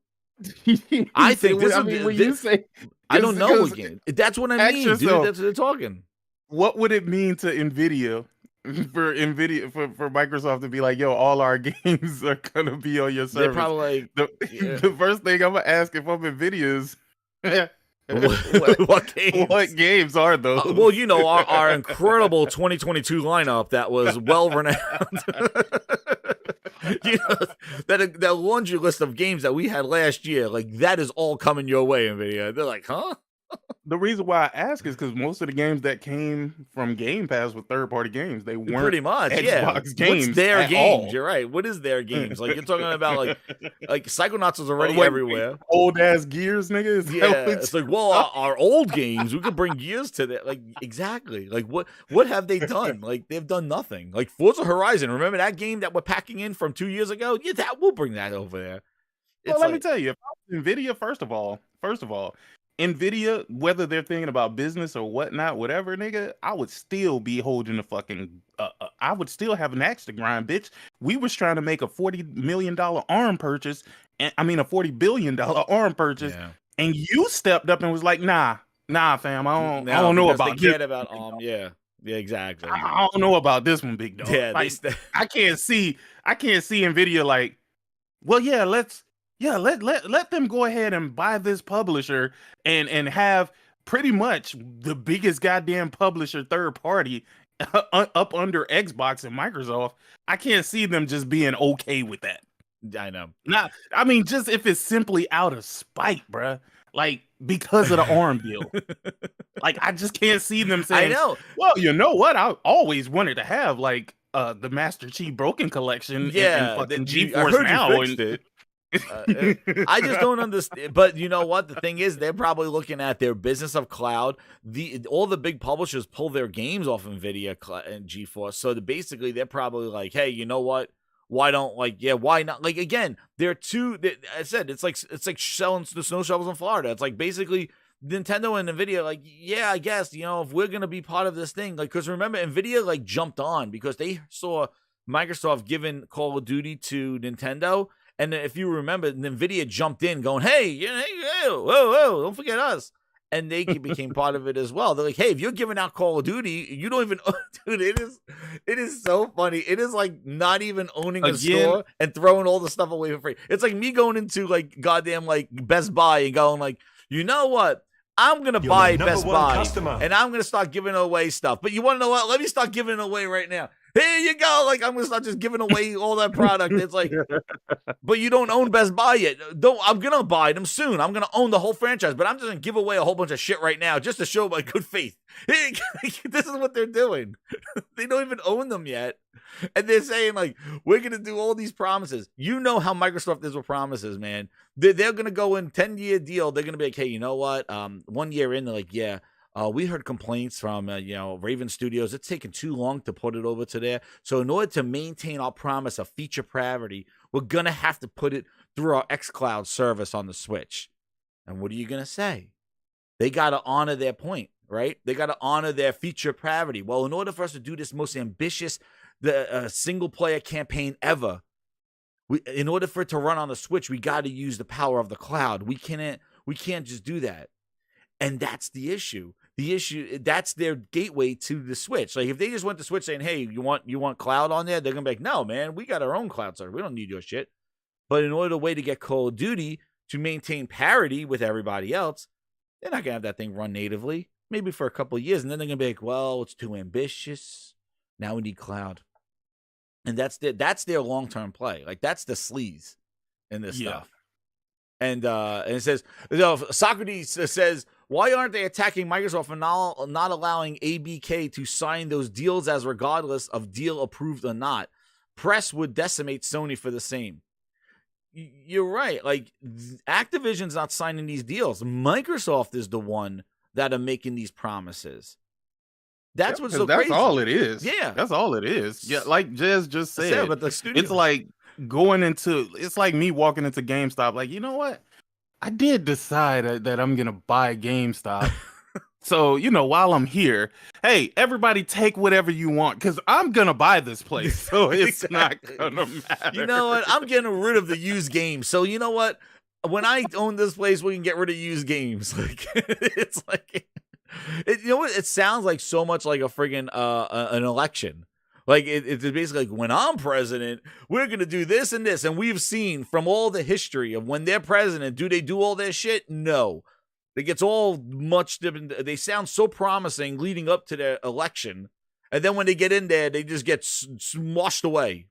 I think this you say, I don't know what game. That's what I mean, dude. That's what they're talking. What would it mean to NVIDIA for Microsoft to be like, yo, all our games are gonna be on your service? They're probably like, the first thing I'm gonna ask if I'm NVIDIA is what games are those? Well, you know, our incredible 2022 lineup that was well renowned. You know, that laundry list of games that we had last year, like, that is all coming your way, NVIDIA. They're like, huh? The reason why I ask is because most of the games that came from Game Pass were third-party games. They weren't Pretty much, Xbox games. What's their at games? all. You're right. What is their games? Like you're talking about like Psychonauts was already Like, everywhere. Old ass Gears, nigga. Is that Yeah, what it's like, well, our old games, we could bring Gears to that. Like, exactly. Like, what have they done? Like, they've done nothing. Like Forza Horizon. Remember that game that we're packing in from 2 years ago? Yeah, that we'll bring that over there. Well, let me tell you, if I was Nvidia, first of all, Nvidia, whether they're thinking about business or whatnot, whatever, nigga, I would still be holding a fucking. I would still have an axe to grind, bitch. We was trying to make a $40 million ARM purchase, and I mean a $40 billion ARM purchase, and you stepped up and was like, nah, fam, I don't know about they cared about yeah, exactly. I don't know about this one, big dog. Yeah, like, I can't see Nvidia like, well, yeah, let them go ahead and buy this publisher and have pretty much the biggest goddamn publisher third party up under Xbox and Microsoft. I can't see them just being okay with that. I know. Not, I mean, just if it's simply out of spite, bruh. Like, because of the ARM deal. Like, I just can't see them saying, I know. Well, you know what? I always wanted to have, like, the Master Chief Broken Collection and fucking GeForce Now. I just don't understand. But you know what? The thing is, they're probably looking at their business of cloud. All the big publishers pull their games off NVIDIA and GeForce. So basically, they're probably like, hey, you know what? Why don't why not? Like, again, I said, it's like selling the snow shovels in Florida. It's like basically Nintendo and NVIDIA, like, yeah, I guess, if we're going to be part of this thing, like, because remember, NVIDIA, like, jumped on because they saw Microsoft giving Call of Duty to Nintendo. And if you remember, NVIDIA jumped in going, hey, whoa, don't forget us. And they became part of it as well. They're like, hey, if you're giving out Call of Duty, you don't even, dude, it is so funny. It is like not even owning a store and throwing all the stuff away for free. It's like me going into like goddamn like Best Buy and going like, you know what? I'm going to buy Best Buy and I'm going to start giving away stuff. But you want to know what? Let me start giving it away right now. Here you go. Like, I'm going to start just giving away all that product. It's like, but you don't own Best Buy yet. I'm going to buy them soon. I'm going to own the whole franchise, but I'm just going to give away a whole bunch of shit right now just to show my good faith. This is what they're doing. They don't even own them yet. And they're saying, like, we're going to do all these promises. You know how Microsoft is with promises, man. They're going to go in 10-year deal. They're going to be like, hey, you know what? 1 year in, they're like, yeah. We heard complaints from, Raven Studios. It's taken too long to put it over to there. So in order to maintain our promise of feature priority, we're going to have to put it through our xCloud service on the Switch. And what are you going to say? They got to honor their point, right? They got to honor their feature priority. Well, in order for us to do this most ambitious single-player campaign ever, in order for it to run on the Switch, we got to use the power of the cloud. We can't just do that. And that's the issue. That's their gateway to the Switch. Like, if they just went to Switch saying, hey, you want cloud on there? They're going to be like, no, man, we got our own cloud server. We don't need your shit. But in order to get Call of Duty to maintain parity with everybody else, they're not going to have that thing run natively, maybe for a couple of years. And then they're going to be like, well, it's too ambitious. Now we need cloud. And that's their long-term play. Like, that's the sleaze in this stuff. And it says, Socrates says, why aren't they attacking Microsoft for not allowing ABK to sign those deals as regardless of deal approved or not? Press would decimate Sony for the same. You're right. Like, Activision's not signing these deals. Microsoft is the one that are making these promises. That's what's so crazy. That's all it is. Yeah. That's all it is. Yeah, like Jez just said. But the studio, it's like it's like me walking into GameStop, like, you know what? I did decide that I'm going to buy GameStop. So, while I'm here, hey, everybody take whatever you want because I'm going to buy this place. So it's not going to matter. You know what? I'm getting rid of the used games. So you know what? When I own this place, we can get rid of used games. Like, it's like, you know what? It sounds like so much like a friggin' an election. Like, it's basically like, when I'm president, we're going to do this and this. And we've seen from all the history of when they're president, do they do all their shit? No. It gets all much different. They sound so promising leading up to their election. And then when they get in there, they just get washed away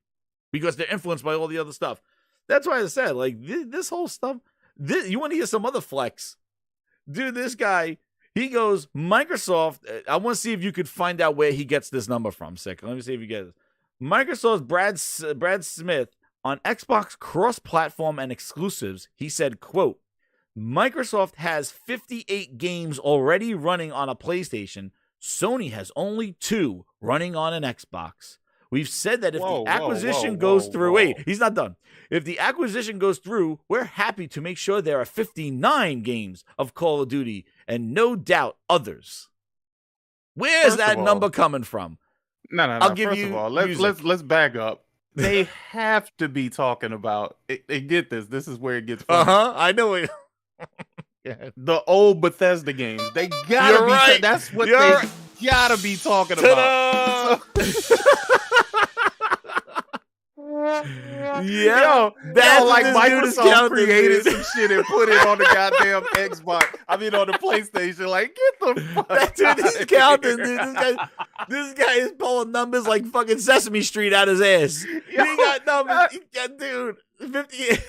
because they're influenced by all the other stuff. That's why I said, like, this whole stuff, you want to hear some other flex. Dude, this guy, He goes, Microsoft, I want to see if you could find out where he gets this number from. Second, let me see if you get it. Microsoft's Brad Smith on Xbox cross-platform and exclusives, he said, quote, Microsoft has 58 games already running on a PlayStation. Sony has only 2 running on an Xbox. We've said that if the acquisition goes through, wait, he's not done. If the acquisition goes through, we're happy to make sure there are 59 games of Call of Duty and no doubt others. Where's that number coming from? No. First of all, let's back up. They have to be talking about it. Get this. This is where it gets funny. I know it. Yeah. The old Bethesda games. They gotta be. Right. That's what they gotta be talking about. Yeah, that's like Microsoft created some shit and put it on the goddamn Xbox. I mean, on the PlayStation. Like, get the fuck dude, out he's of counting, here. dude. This guy is pulling numbers like fucking Sesame Street out his ass. He got numbers. Dude, 58.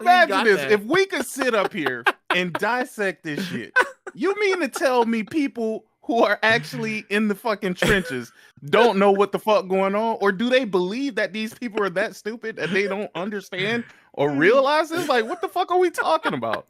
Imagine this. If we could sit up here and dissect this shit, you mean to tell me people who are actually in the fucking trenches don't know what the fuck going on? Or do they believe that these people are that stupid that they don't understand or realize this? Like, what the fuck are we talking about?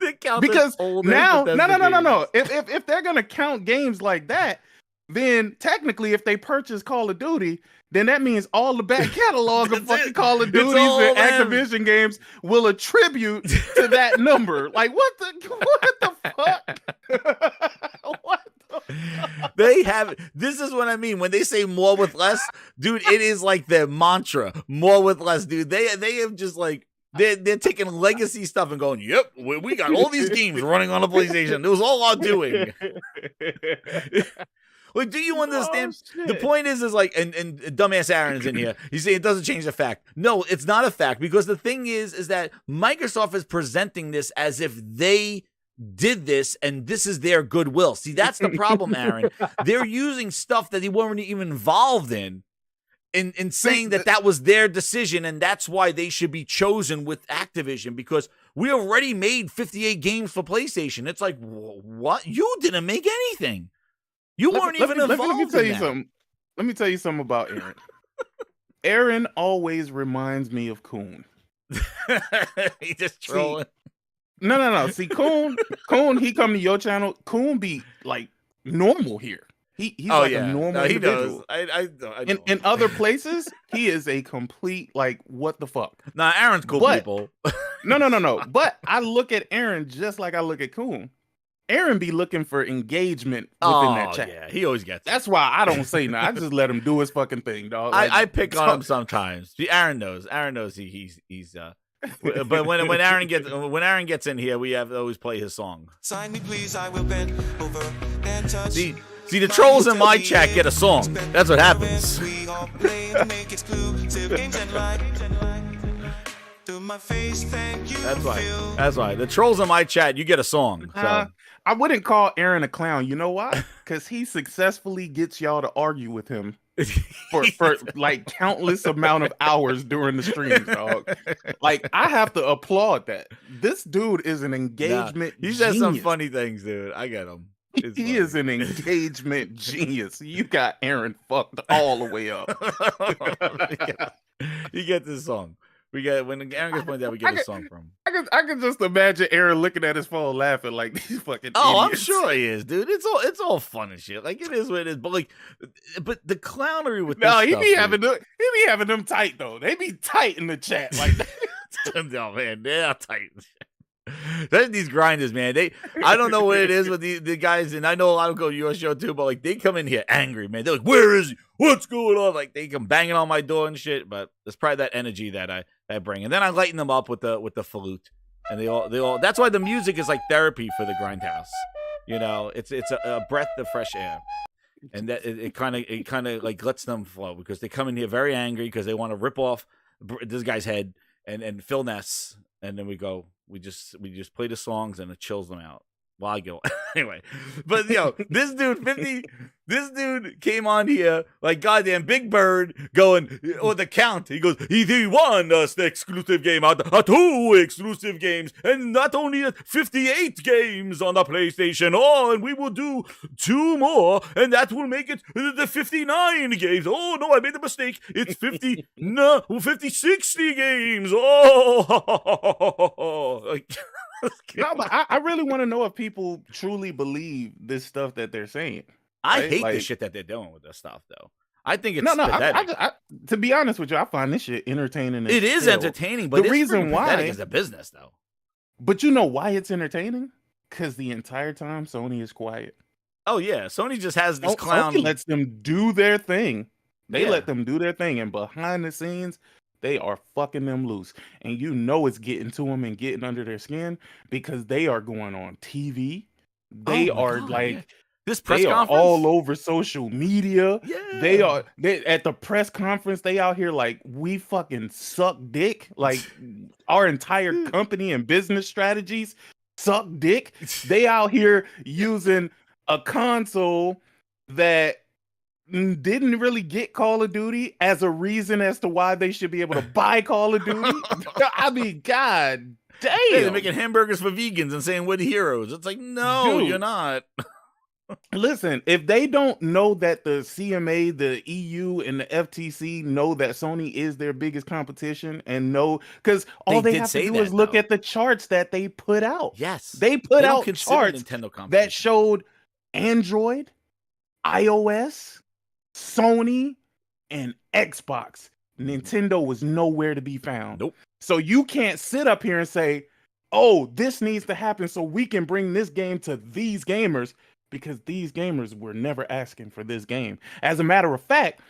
Because now, no. If they're going to count games like that, then technically if they purchase Call of Duty, then that means all the back catalog of fucking Call of Duties and Activision games will attribute to that number. Like, what the fuck? What? They have, this is what I mean when they say more with less, dude. It is like their mantra, more with less, dude. They have just like they're taking legacy stuff and going, yep, we got all these games running on a PlayStation. It was all our doing. Like, do you understand? The point is like, and dumbass Aaron's in here. He's saying it doesn't change the fact. No, it's not a fact, because the thing is that Microsoft is presenting this as if they did this and this is their goodwill. See, that's the problem, Aaron. They're using stuff that they weren't even involved in saying that was their decision, and that's why they should be chosen with Activision, because we already made 58 games for PlayStation. It's like, what? You didn't make anything. You weren't even involved. Let me tell you something. Let me tell you something about Aaron. Aaron always reminds me of Coon. He just trolling. No. See, Coon, he come to your channel. Coon be like normal here. He's a normal individual. I know. In other places, he is a complete like what the fuck. Nah, Aaron's cool people. No. But I look at Aaron just like I look at Coon. Aaron be looking for engagement within that chat. Yeah, he always gets it. That's why I don't say nothing. I just let him do his fucking thing, dog. Like, I pick on him sometimes. See, Aaron knows. Aaron knows he's but when Aaron gets in here, we have to always play his song. Sign me, please. I will bend over and touch. See, the trolls in my chat get a song. That's what happens. We all play and make exclusive games and light. To my face, thank you. That's right. The trolls in my chat, you get a song. So. I wouldn't call Aaron a clown. You know why? Because he successfully gets y'all to argue with him for like countless amount of hours during the streams, dog. Like, I have to applaud that. This dude is an engagement he genius. says some funny things, dude. I get him. He is an engagement genius. You got Aaron fucked all the way up. You get this song. When Aaron gets pointed out, we get a song from. I can just imagine Aaron looking at his phone, laughing like these fucking. Oh, idiots. I'm sure he is, dude. It's all fun and shit. Like, it is what it is. But the clownery with he be having them tight though. They be tight in the chat like that. Oh man, they're tight. There's these grinders, man. I don't know what it is with the guys, and I know a lot of them go to your show too, but like, they come in here angry, man. They're like, "Where is he? What's going on?" Like, they come banging on my door and shit. But there's probably that energy that I bring, and then I lighten them up with the flute, and they all. That's why the music is like therapy for the grindhouse. You know, it's a breath of fresh air, and that it kind of like lets them flow, because they come in here very angry because they want to rip off this guy's head and fill nests, and then we just play the songs and it chills them out. Well, I go anyway, but this dude came on here like goddamn Big Bird going or the count. He goes, he won us the exclusive game out of 2 exclusive games, and not only 58 games on the PlayStation. Oh, and we will do 2 more, and that will make it the 59 games. Oh no, I made a mistake. It's 50 60 games. Oh, like. No, but I really want to know if people truly believe this stuff that they're saying. I right? hate like, the shit that they're doing with this stuff, though. I think it's no. pathetic. To be honest with you, I find this shit entertaining. It is entertaining, but the reason why is a business, though. But you know why it's entertaining? Because the entire time Sony is quiet. Oh yeah, Sony just has this clown. Sony lets them do their thing. They let them do their thing, and behind the scenes, they are fucking them loose. And you know it's getting to them and getting under their skin because they are going on TV. They are this press they conference? are all over social media. Yeah. They at the press conference, they out here like we fucking suck dick. Like our entire company and business strategies suck dick. They out here using a console that didn't really get Call of Duty as a reason as to why they should be able to buy Call of Duty. I mean, god damn. They're making hamburgers for vegans and saying we're the heroes. It's like, no, Dude. you're not. Listen, if they don't know that the CMA, the EU, and the FTC know that Sony is their biggest competition and know, because all they have to do is look at the charts that they put out. Yes. They put out charts Nintendo that showed Android, iOS, Sony, and Xbox. Nintendo was nowhere to be found. Nope. So you can't sit up here and say, oh, this needs to happen so we can bring this game to these gamers, because these gamers were never asking for this game. As a matter of fact,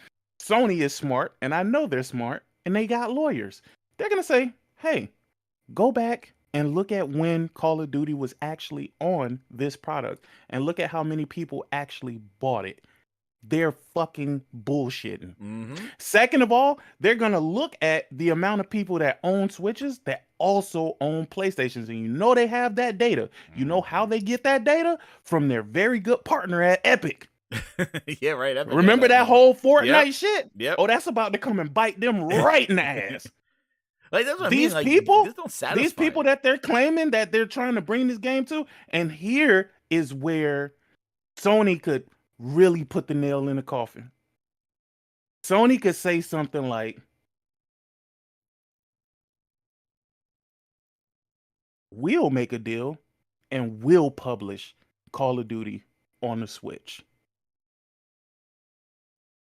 Sony is smart, and I know they're smart, and they got lawyers. They're going to say, hey, go back and look at when Call of Duty was actually on this product and look at how many people actually bought it. They're fucking bullshitting. Mm-hmm. Second of all, they're going to look at the amount of people that own Switches that also own PlayStations. And you know they have that data. You know how they get that data? From their very good partner at Epic. Yeah, right. Epic. Remember that whole Fortnite shit? Yep. Oh, that's about to come and bite them right in the ass. Like, that's what These I mean. people, this don't satisfy these people that they're claiming that they're trying to bring this game to, and here is where Sony could really put the nail in the coffin. Sony could say something like, we'll make a deal and we'll publish Call of Duty on the Switch.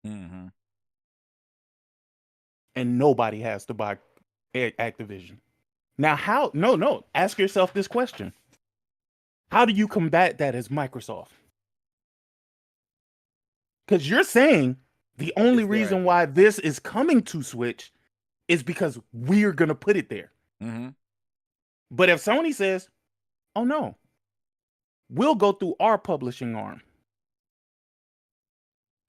Mm-hmm. And nobody has to buy Activision. Now, how? No. Ask yourself this question. How do you combat that as Microsoft? Because you're saying the only reason why this is coming to Switch is because we're going to put it there. Mm-hmm. But if Sony says, oh no, we'll go through our publishing arm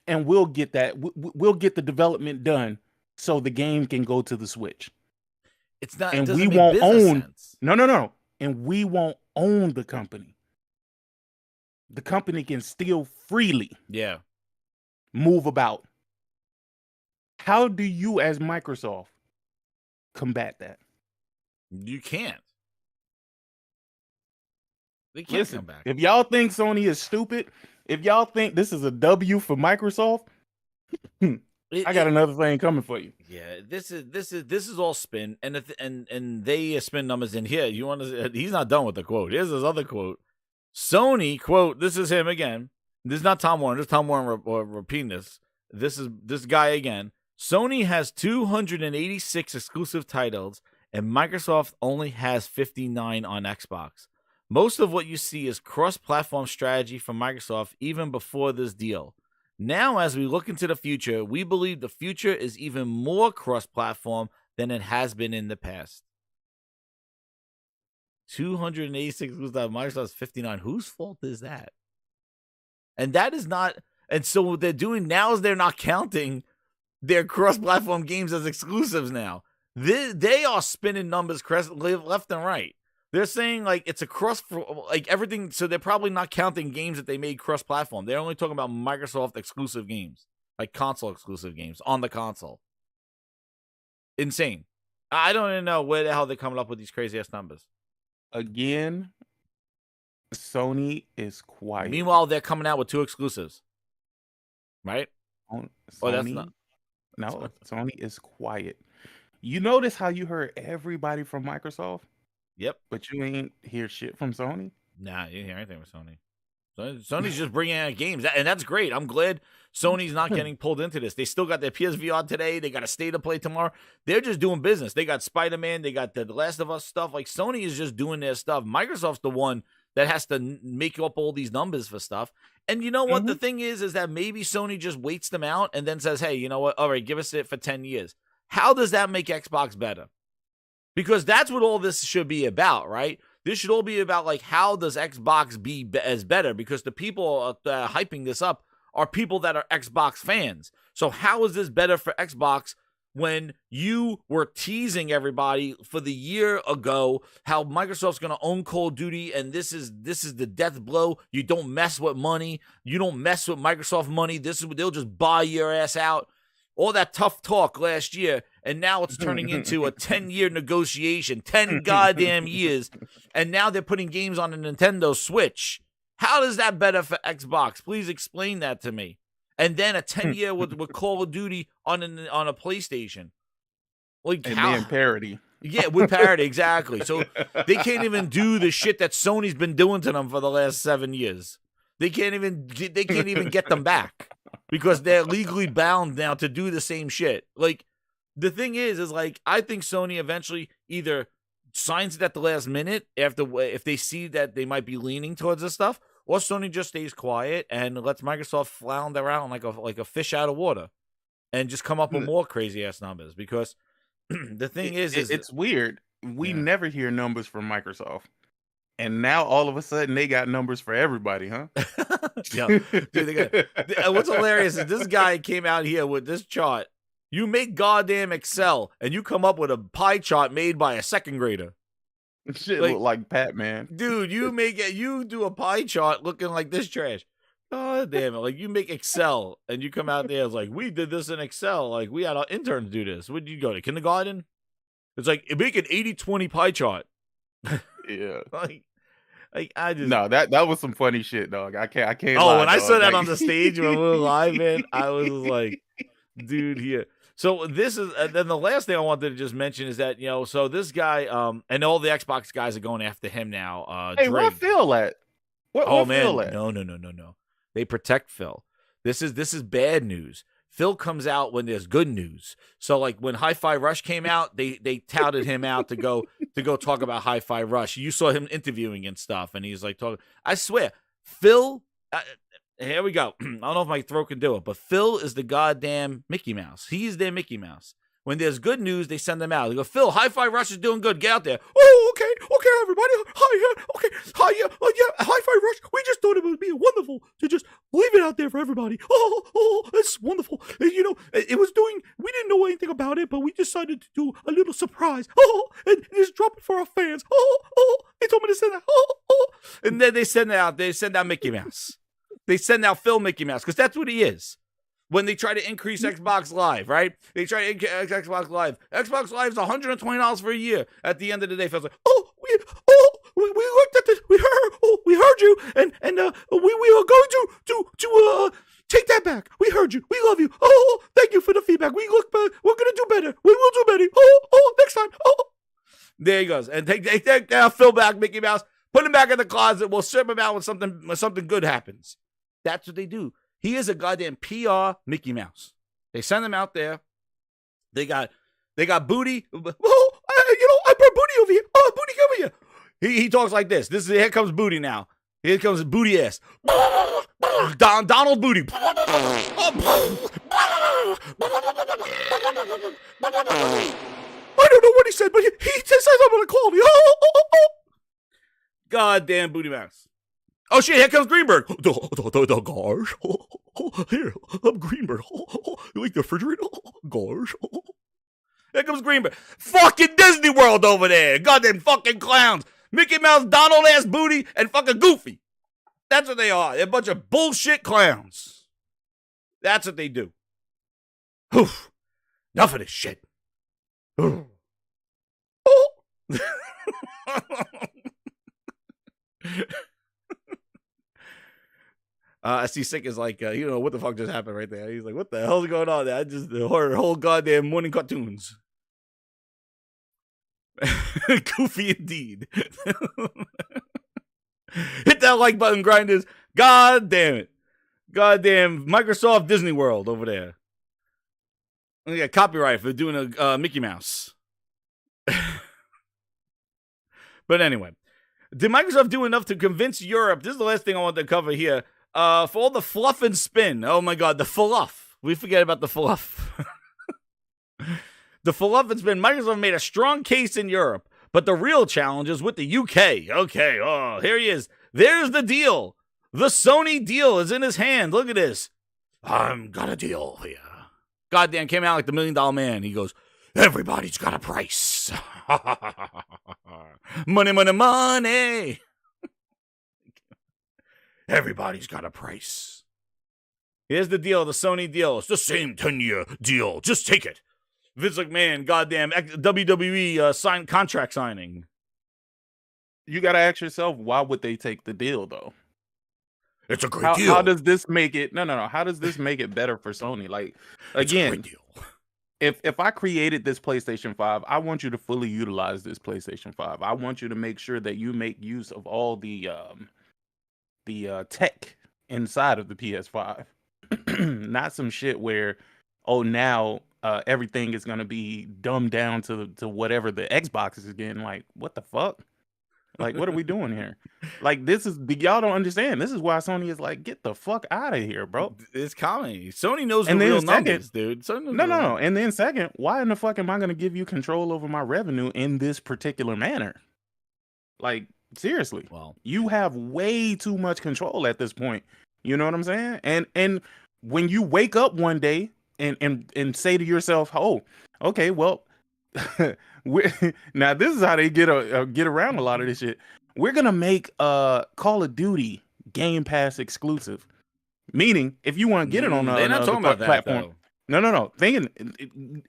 and we'll get that, we'll get the development done so the game can go to the Switch. It's not, and it we make won't own, sense. No. And we won't own the company. The company can still freely move about. How do you, as Microsoft, combat that? You can't. They can't come back. If y'all think Sony is stupid, if y'all think this is a W for Microsoft, I got another thing coming for you. Yeah, this is all spin, and they spin numbers in here. You want to? He's not done with the quote. Here's his other quote. Sony quote. This is him again. This is not Tom Warren. This is Tom Warren repeating this. This is this guy again. Sony has 286 exclusive titles, and Microsoft only has 59 on Xbox. Most of what you see is cross-platform strategy from Microsoft even before this deal. Now, as we look into the future, we believe the future is even more cross-platform than it has been in the past. 286 exclusive, Microsoft's 59. Whose fault is that? And that is not... And so what they're doing now is they're not counting their cross-platform games as exclusives now. They are spinning numbers left and right. They're saying like it's a cross like everything. So they're probably not counting games that they made cross-platform. They're only talking about Microsoft exclusive games, like console exclusive games on the console. Insane. I don't even know where the hell they're coming up with these crazy ass numbers. Again, Sony is quiet. Meanwhile, they're coming out with 2 exclusives, right? Sony, Oh, that's not. No, Sony is quiet. You notice how you heard everybody from Microsoft? Yep. But you ain't hear shit from Sony? Nah, you didn't hear anything with Sony. Sony's just bringing out games, and that's great. I'm glad Sony's not getting pulled into this. They still got their PSVR today. They got a State of Play tomorrow. They're just doing business. They got Spider-Man. They got the Last of Us stuff. Like, Sony is just doing their stuff. Microsoft's the one that has to make up all these numbers for stuff. And you know what? The thing is that maybe Sony just waits them out and then says, hey, you know what? All right, give us it for 10 years. How does that make Xbox better? Because that's what all this should be about, right? This should all be about, like, how does Xbox be as better? Because the people hyping this up are people that are Xbox fans. So how is this better for Xbox when you were teasing everybody for the year ago how Microsoft's going to own Call of Duty and this is the death blow? You don't mess with money. You don't mess with Microsoft money. They'll just buy your ass out. All that tough talk last year, and now it's turning into a 10-year negotiation, 10 goddamn years, and now they're putting games on the Nintendo Switch. How is that better for Xbox? Please explain that to me. And then a 10-year with Call of Duty on a PlayStation. Like, and how? then parody. Yeah, with parody, exactly. So they can't even do the shit that Sony's been doing to them for the last 7 years. They can't even get them back. Because they're legally bound now to do the same shit. Like, the thing is like, I think Sony eventually either signs it at the last minute if they see that they might be leaning towards this stuff, or Sony just stays quiet and lets Microsoft flounder around like a fish out of water and just come up with more crazy ass numbers. Because the thing is it's weird. We never hear numbers from Microsoft. And now all of a sudden they got numbers for everybody, huh? Yeah. Dude, what's hilarious is this guy came out here with this chart. You make goddamn Excel and you come up with a pie chart made by a second grader. Shit look like Pat-Man. Dude, you do a pie chart looking like this trash. God damn it. Like, you make Excel and you come out there, it's like, we did this in Excel. Like, we had our interns do this. Where did you go to kindergarten? It's like, make an 80-20 pie chart. Yeah. Like I just that was some funny shit, dog. I can't. Oh, lie, when I dog. saw that on the stage when we were live, man, I was like, dude, here. So this is, and then the last thing I wanted to just mention is that, so this guy, and all the Xbox guys are going after him now. Hey, where Phil at? Where man, Phil at? No. They protect Phil. This is bad news. Phil comes out when there's good news. So, like, when Hi-Fi Rush came out, they touted him out to go talk about Hi-Fi Rush. You saw him interviewing and stuff, and he's like talking. I swear, Phil. Here we go. I don't know if my throat can do it, but Phil is the goddamn Mickey Mouse. He's their Mickey Mouse. When there's good news, they send them out. They go, Phil, Hi-Fi Rush is doing good. Get out there. Oh, okay, everybody. Hi, Hi-Fi Rush. We just thought it would be wonderful to just leave it out there for everybody. Oh, it's wonderful. And, it was doing. We didn't know anything about it, but we decided to do a little surprise. And just drop it for our fans. They told me to send that. And then they send out Mickey Mouse. They send out Phil Mickey Mouse because that's what he is. When they try to increase Xbox Live, right? They try to increase Xbox Live. Xbox Live is $120 for a year. At the end of the day, Phil's like, we looked at this, we heard you, and we are going to take that back. We heard you. We love you. Thank you for the feedback. We're gonna do better. We will do better. Next time. There he goes. And take Phil back, Mickey Mouse. Put him back in the closet. We'll strip him out when something good happens. That's what they do. He is a goddamn PR Mickey Mouse. They send him out there. They got Booty. I brought Booty over here. Oh, Booty, come here. He talks like this. Here comes Booty now. Here comes Booty ass. Donald Booty. I don't know what he said, but he says I'm gonna call me. Goddamn Booty Mouse. Oh shit, here comes Greenberg. The gosh. Here, I'm Greenberg. You like the refrigerator? Gosh. Here comes Greenberg. Fucking Disney World over there. Goddamn fucking clowns. Mickey Mouse, Donald ass booty, and fucking Goofy. That's what they are. They're a bunch of bullshit clowns. That's what they do. Oof. Enough of this shit. I see Sick is like, you know, what the fuck just happened right there? He's like, what the hell's going on there? I just heard whole goddamn morning cartoons. Goofy indeed. Hit that like button, grinders. God damn it. Goddamn Microsoft Disney World over there. We got copyright for doing a Mickey Mouse. But anyway, did Microsoft do enough to convince Europe? This is the last thing I want to cover here. For all the fluff and spin. Oh my God, the fluff. We forget about the fluff. The fluff and spin. Microsoft made a strong case in Europe, but the real challenge is with the UK. Okay, oh, here he is. There's the deal. The Sony deal is in his hand. Look at this. I've got a deal here. Goddamn, came out like the $1 Million Man. He goes, everybody's got a price. Money, money, money. Everybody's got a price. Here's the deal, the Sony deal. It's the same 10-year deal. Just take it. Vince McMahon, goddamn WWE contract signing. You got to ask yourself, why would they take the deal, though? It's a great deal. How does this make it? No. How does this make it better for Sony? Like, again, it's a great deal. If I created this PlayStation 5, I want you to fully utilize this PlayStation 5. I want you to make sure that you make use of all the tech inside of the PS5. Not some shit where, oh, now everything is gonna be dumbed down to whatever the Xbox is getting. Like, what the fuck? Like, what are we doing here? Like, y'all don't understand. This is why Sony is like, get the fuck out of here, bro. It's comedy. Sony knows the real numbers, dude. No. And then second, why in the fuck am I going to give you control over my revenue in this particular manner? Like, seriously. Well, you have way too much control at this point. You know what I'm saying? And when you wake up one day and say to yourself, oh, okay, well, now this is how they get around a lot of this shit. We're gonna make Call of Duty Game Pass exclusive, meaning if you want to get it on another platform. No.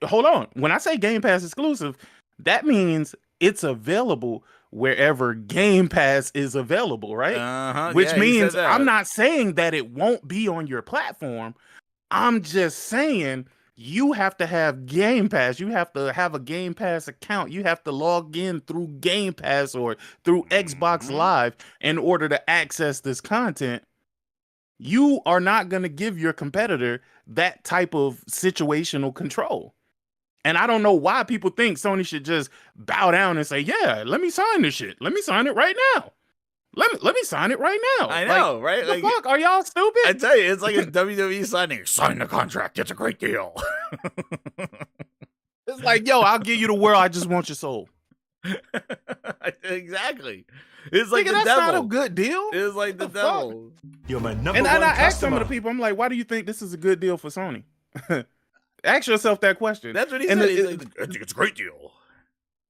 Hold on. When I say Game Pass exclusive, that means it's available wherever Game Pass is available, right? Which means I'm not saying that it won't be on your platform. I'm just saying you have to have Game Pass. You have to have a Game Pass account. You have to log in through Game Pass or through Xbox Live in order to access this content. You are not going to give your competitor that type of situational control. And I don't know why people think Sony should just bow down and say, yeah, let me sign this shit. Let me sign it right now. Let me sign it right now. I know, like, right? What the fuck? Are y'all stupid? I tell you, it's like a WWE signing. Sign the contract. It's a great deal. It's like, yo, I'll give you the world. I just want your soul. Exactly. It's like the that's devil. Not a good deal. It's like the devil. You're my number one customer. And I asked some of the people, I'm like, why do you think this is a good deal for Sony? Ask yourself that question. That's what he said. I think it's a great deal.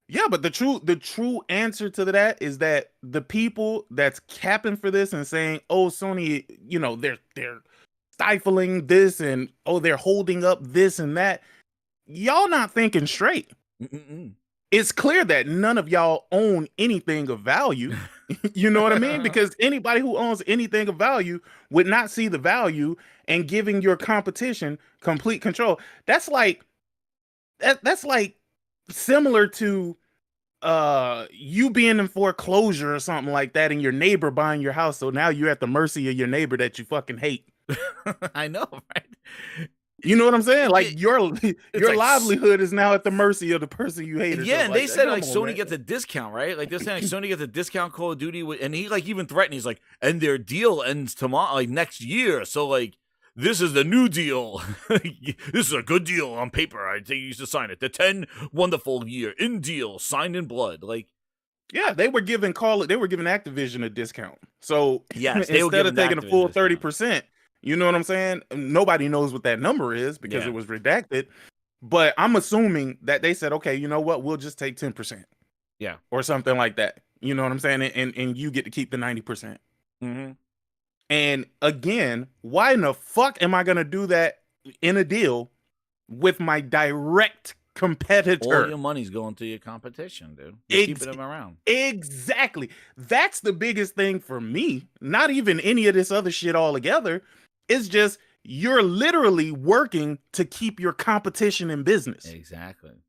Yeah, but the true answer to that is that the people that's capping for this and saying, "Oh, Sony, you know, they're stifling this and oh, they're holding up this and that." Y'all not thinking straight. It's clear that none of y'all own anything of value. You know what I mean? Because anybody who owns anything of value would not see the value in giving your competition complete control. That's like similar to you being in foreclosure or something like that and your neighbor buying your house, so now you're at the mercy of your neighbor that you fucking hate. I know, right? You know what I'm saying? Like your livelihood is now at the mercy of the person you hate. Yeah, and they said like Sony gets a discount, right? Like they're saying like Sony gets a discount Call of Duty, and he like even threatened. He's like, and their deal ends tomorrow, like next year. So like this is the new deal. This is a good deal on paper. I think you used to sign it. The 10 wonderful year in deal signed in blood. Like, yeah, they were giving Activision a discount. So yes, instead of taking a full 30%. You know what I'm saying? Nobody knows what that number is because it was redacted. But I'm assuming that they said, okay, you know what? We'll just take 10%. Yeah. Or something like that. You know what I'm saying? And you get to keep the 90%. Mm-hmm. And again, why in the fuck am I gonna do that in a deal with my direct competitor? All your money's going to your competition, dude. You're keeping them around. Exactly. That's the biggest thing for me. Not even any of this other shit altogether. It's just you're literally working to keep your competition in business. Exactly.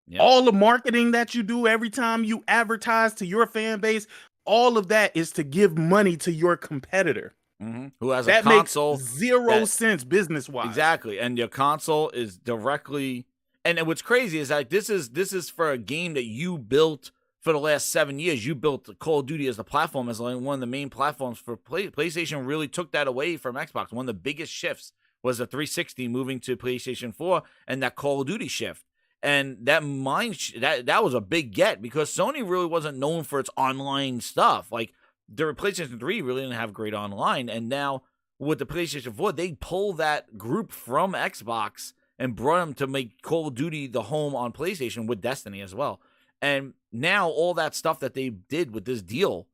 Yep. All the marketing that you do every time you advertise to your fan base, all of that is to give money to your competitor. Mm-hmm. Who has that a console? Makes zero sense business-wise. Exactly. And your console is directly... And what's crazy is like this is for a game that you built for the last 7 years. You built Call of Duty as the platform, as like one of the main platforms for PlayStation. Really took that away from Xbox. One of the biggest shifts was the 360 moving to PlayStation 4 and that Call of Duty shift. And that that was a big get because Sony really wasn't known for its online stuff. Like the PlayStation 3 really didn't have great online, and now with the PlayStation 4, they pull that group from Xbox and brought them to make Call of Duty the home on PlayStation with Destiny as well. And now all that stuff that they did with this deal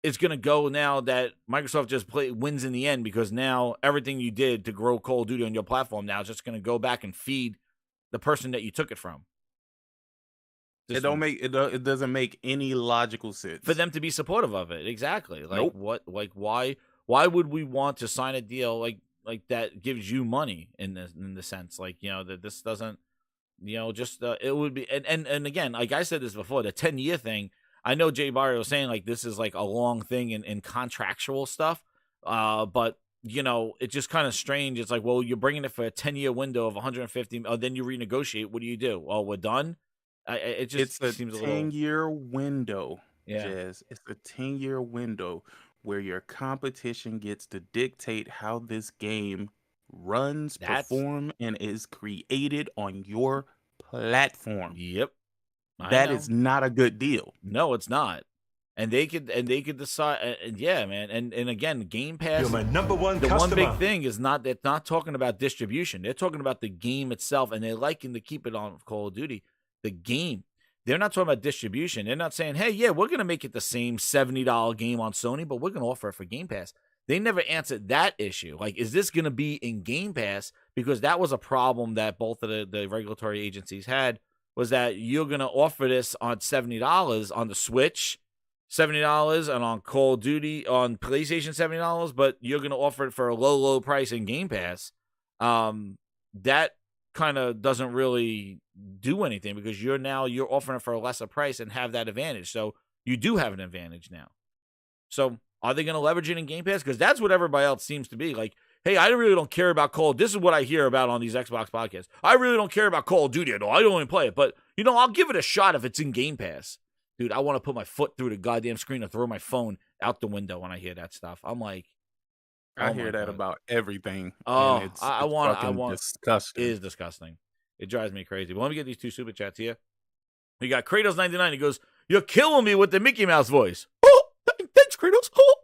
is going to go now that Microsoft just wins in the end, because now everything you did to grow Call of Duty on your platform now is just going to go back and feed the person that you took it from. It doesn't make any logical sense for them to be supportive of it. Exactly. Like nope. What? Like why would we want to sign a deal like that gives you money in the sense, like, you know, that this doesn't, you know, just it would be, and again, like I said this before, the 10-year thing, I know Jay Barry was saying like this is like a long thing in contractual stuff, but you know, it's just kind of strange. It's like, well, you're bringing it for a 10-year window of 150, then you renegotiate. What do? Well, we're done. It seems a 10-year window. Yeah, Jazz. It's a 10-year window where your competition gets to dictate how this game runs, perform, and is created on your platform. Yep. That is not a good deal. No, it's not. And they could decide, yeah, man. And again, Game Pass. You're my number one the customer. one big thing is they're not talking about distribution. They're talking about the game itself, and they're liking to keep it on Call of Duty. The game. They're not talking about distribution. They're not saying, hey, yeah, we're going to make it the same $70 game on Sony, but we're going to offer it for Game Pass. They never answered that issue. Like, is this going to be in Game Pass? Because that was a problem that both of the regulatory agencies had, was that you're going to offer this on $70 on the Switch, $70, and on Call of Duty on PlayStation $70, but you're going to offer it for a low price in Game Pass. That kind of doesn't really do anything, because you're offering it for a lesser price and have that advantage. So you do have an advantage now. So are they going to leverage it in Game Pass? Because that's what everybody else seems to be. Like, hey, I really don't care about Call. This is what I hear about on these Xbox podcasts. I really don't care about Call of Duty at all. I don't even play it. But, you know, I'll give it a shot if it's in Game Pass. Dude, I want to put my foot through the goddamn screen or throw my phone out the window when I hear that stuff. I'm like, I hear that about everything. Oh, it's I want disgusting. It is disgusting. It drives me crazy. But let me get these two super chats here. We got Kratos99. He goes, "You're killing me with the Mickey Mouse voice." Oh, thanks, Kratos. Oh.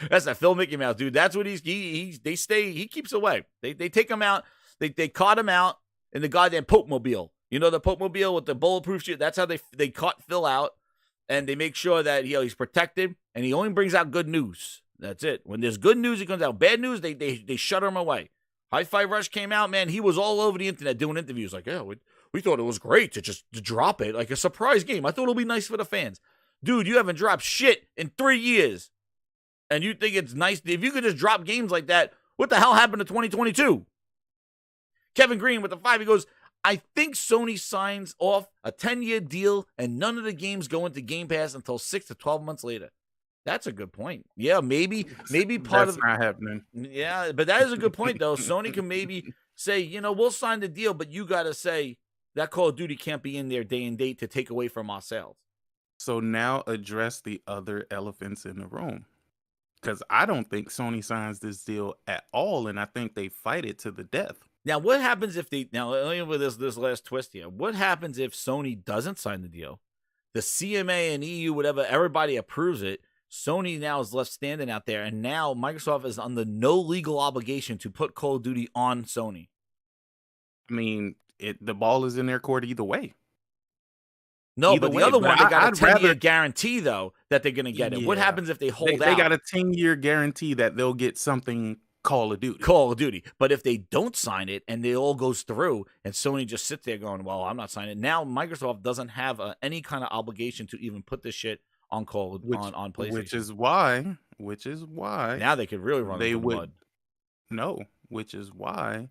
That's that Phil Mickey Mouse, dude. That's what he keeps away. They take him out. They caught him out in the goddamn Pope Mobile. You know, the Pope Mobile with the bulletproof shit. That's how they caught Phil out, and they make sure that he's protected, and he only brings out good news. That's it. When there's good news, he comes out. Bad news, they shut him away. Hi-Fi Rush came out, man. He was all over the internet doing interviews. Like, yeah, we thought it was great to just drop it like a surprise game. I thought it'll be nice for the fans. Dude, you haven't dropped shit in 3 years. And you think it's nice? If you could just drop games like that, what the hell happened to 2022? Kevin Green with the 5, he goes, "I think Sony signs off a 10-year deal and none of the games go into Game Pass until 6 to 12 months later." That's a good point. Yeah, maybe part That's not happening. Yeah, but that is a good point, though. Sony can maybe say, you know, we'll sign the deal, but you got to say that Call of Duty can't be in there day and date to take away from our sales. So now address the other elephants in the room. Because I don't think Sony signs this deal at all, and I think they fight it to the death. Now, what happens if with this last twist here, what happens if Sony doesn't sign the deal? The CMA and EU, whatever, everybody approves it. Sony now is left standing out there, and now Microsoft is under no legal obligation to put Call of Duty on Sony. I mean, the ball is in their court either way. No, Either but the way, other but one, they got a I'd 10-year rather- guarantee, though, that they're going to get it. What Yeah. happens if they hold out? They got a 10-year guarantee that they'll get something Call of Duty. Call of Duty. But if they don't sign it and it all goes through and Sony just sits there going, well, I'm not signing it. Now Microsoft doesn't have any kind of obligation to even put this shit on on PlayStation. Which is why now they could really run they into the would mud. No, which is why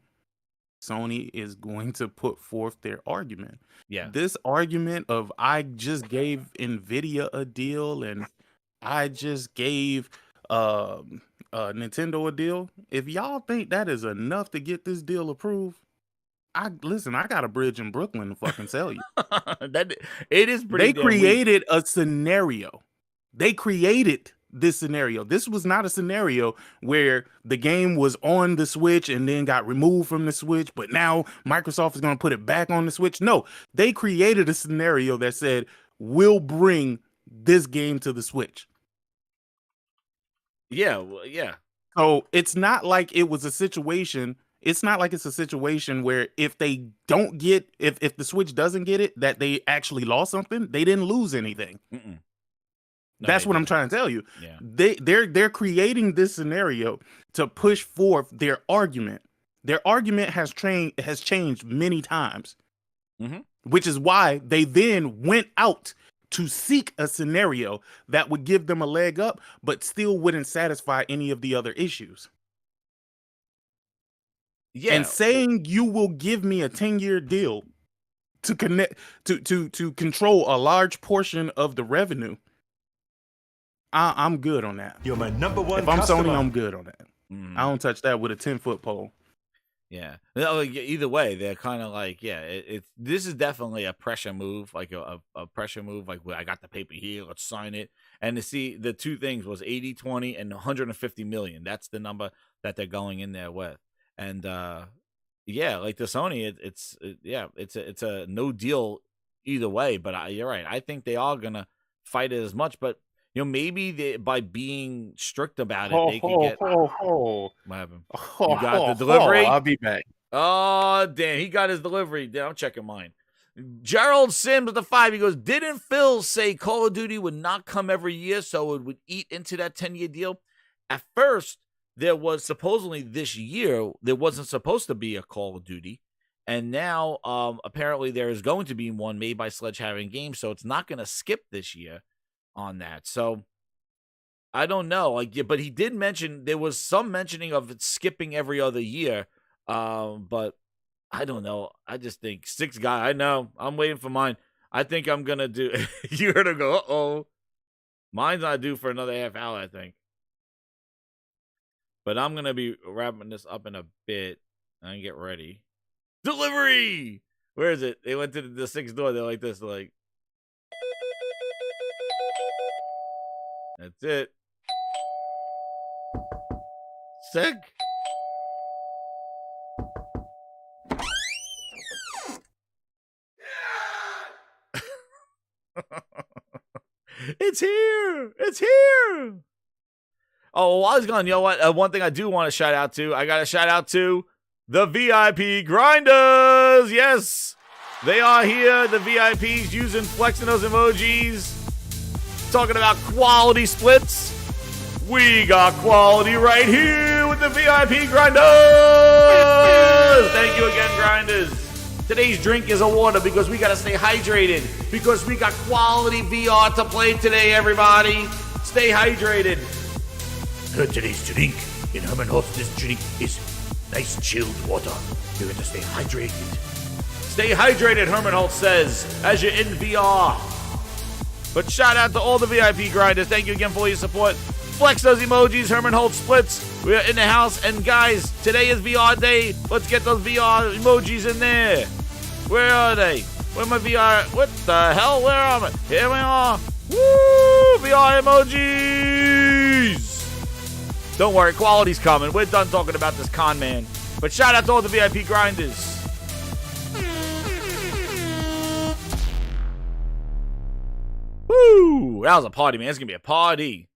Sony is going to put forth their argument. Yeah. This argument of I just gave Nvidia a deal and I just gave Nintendo a deal. If y'all think that is enough to get this deal approved, I got a bridge in Brooklyn to fucking sell you. It is pretty. They created a scenario. They created this scenario. This was not a scenario where the game was on the Switch and then got removed from the Switch, but now Microsoft is going to put it back on the Switch. No, they created a scenario that said, we'll bring this game to the Switch. Yeah, yeah. So it's not like it was a situation. It's not like it's a situation where if they don't get, if the Switch doesn't get it, that they actually lost something. They didn't lose anything. No, that's what I'm trying to tell you. Yeah. They're creating this scenario to push forth their argument. Their argument has changed many times, which is why they then went out to seek a scenario that would give them a leg up, but still wouldn't satisfy any of the other issues. Yeah. And saying you will give me a 10-year deal to connect to control a large portion of the revenue, I'm good on that. You're my number one If I'm customer. Sony, I'm good on that. I don't touch that with a 10-foot pole. Yeah. No, either way, they're kind of like, this is definitely a pressure move, like a pressure move. Like, well, I got the paper here, let's sign it. And to see the two things was 80-20 and 150 million. That's the number that they're going in there with. And like the Sony, it's a no deal either way. But you're right. I think they are gonna fight it as much, but. Maybe by being strict about it, they can get. What happened? You got the delivery? I'll be back. Oh, damn. He got his delivery. Damn, I'm checking mine. Gerald Sims with the 5. He goes, didn't Phil say Call of Duty would not come every year, so it would eat into that 10-year deal? At first, there was supposedly this year, there wasn't supposed to be a Call of Duty. And now, apparently, there is going to be one made by Sledgehammer Games, so it's not going to skip this year on that. So I don't know, but he did mention there was some mentioning of it skipping every other year, but I don't know. I just think 6 guy. I know I'm waiting for mine. I think I'm gonna do. You heard him go, uh-oh, mine's not due for another half hour, I think, but I'm gonna be wrapping this up in a bit and get ready. Delivery, where is it? They went to the 6th door. They're like this, like. That's it. Sick. It's here. It's here. Oh, while he's gone, you know what? One thing I do want to shout out to, I got to shout out to the VIP grinders. Yes, they are here. The VIPs using flexing those emojis. Talking about quality splits. We got quality right here with the VIP grinders. Thank you again, grinders. Today's drink is a water because we got to stay hydrated because we got quality VR to play today, everybody. Stay hydrated. Today's drink in Herman Holtz's drink is nice chilled water. You're going to stay hydrated. Stay hydrated, Herman Holtz says, as you're in VR. But shout out to all the VIP grinders. Thank you again for all your support. Flex those emojis, Herman Holtz splits. We are in the house. And guys, today is VR day. Let's get those VR emojis in there. Where are they? Where my VR? What the hell? Where am I? Here we are. Woo! VR emojis. Don't worry, quality's coming. We're done talking about this con man. But shout out to all the VIP grinders. Woo! That was a party, man. It's gonna be a party.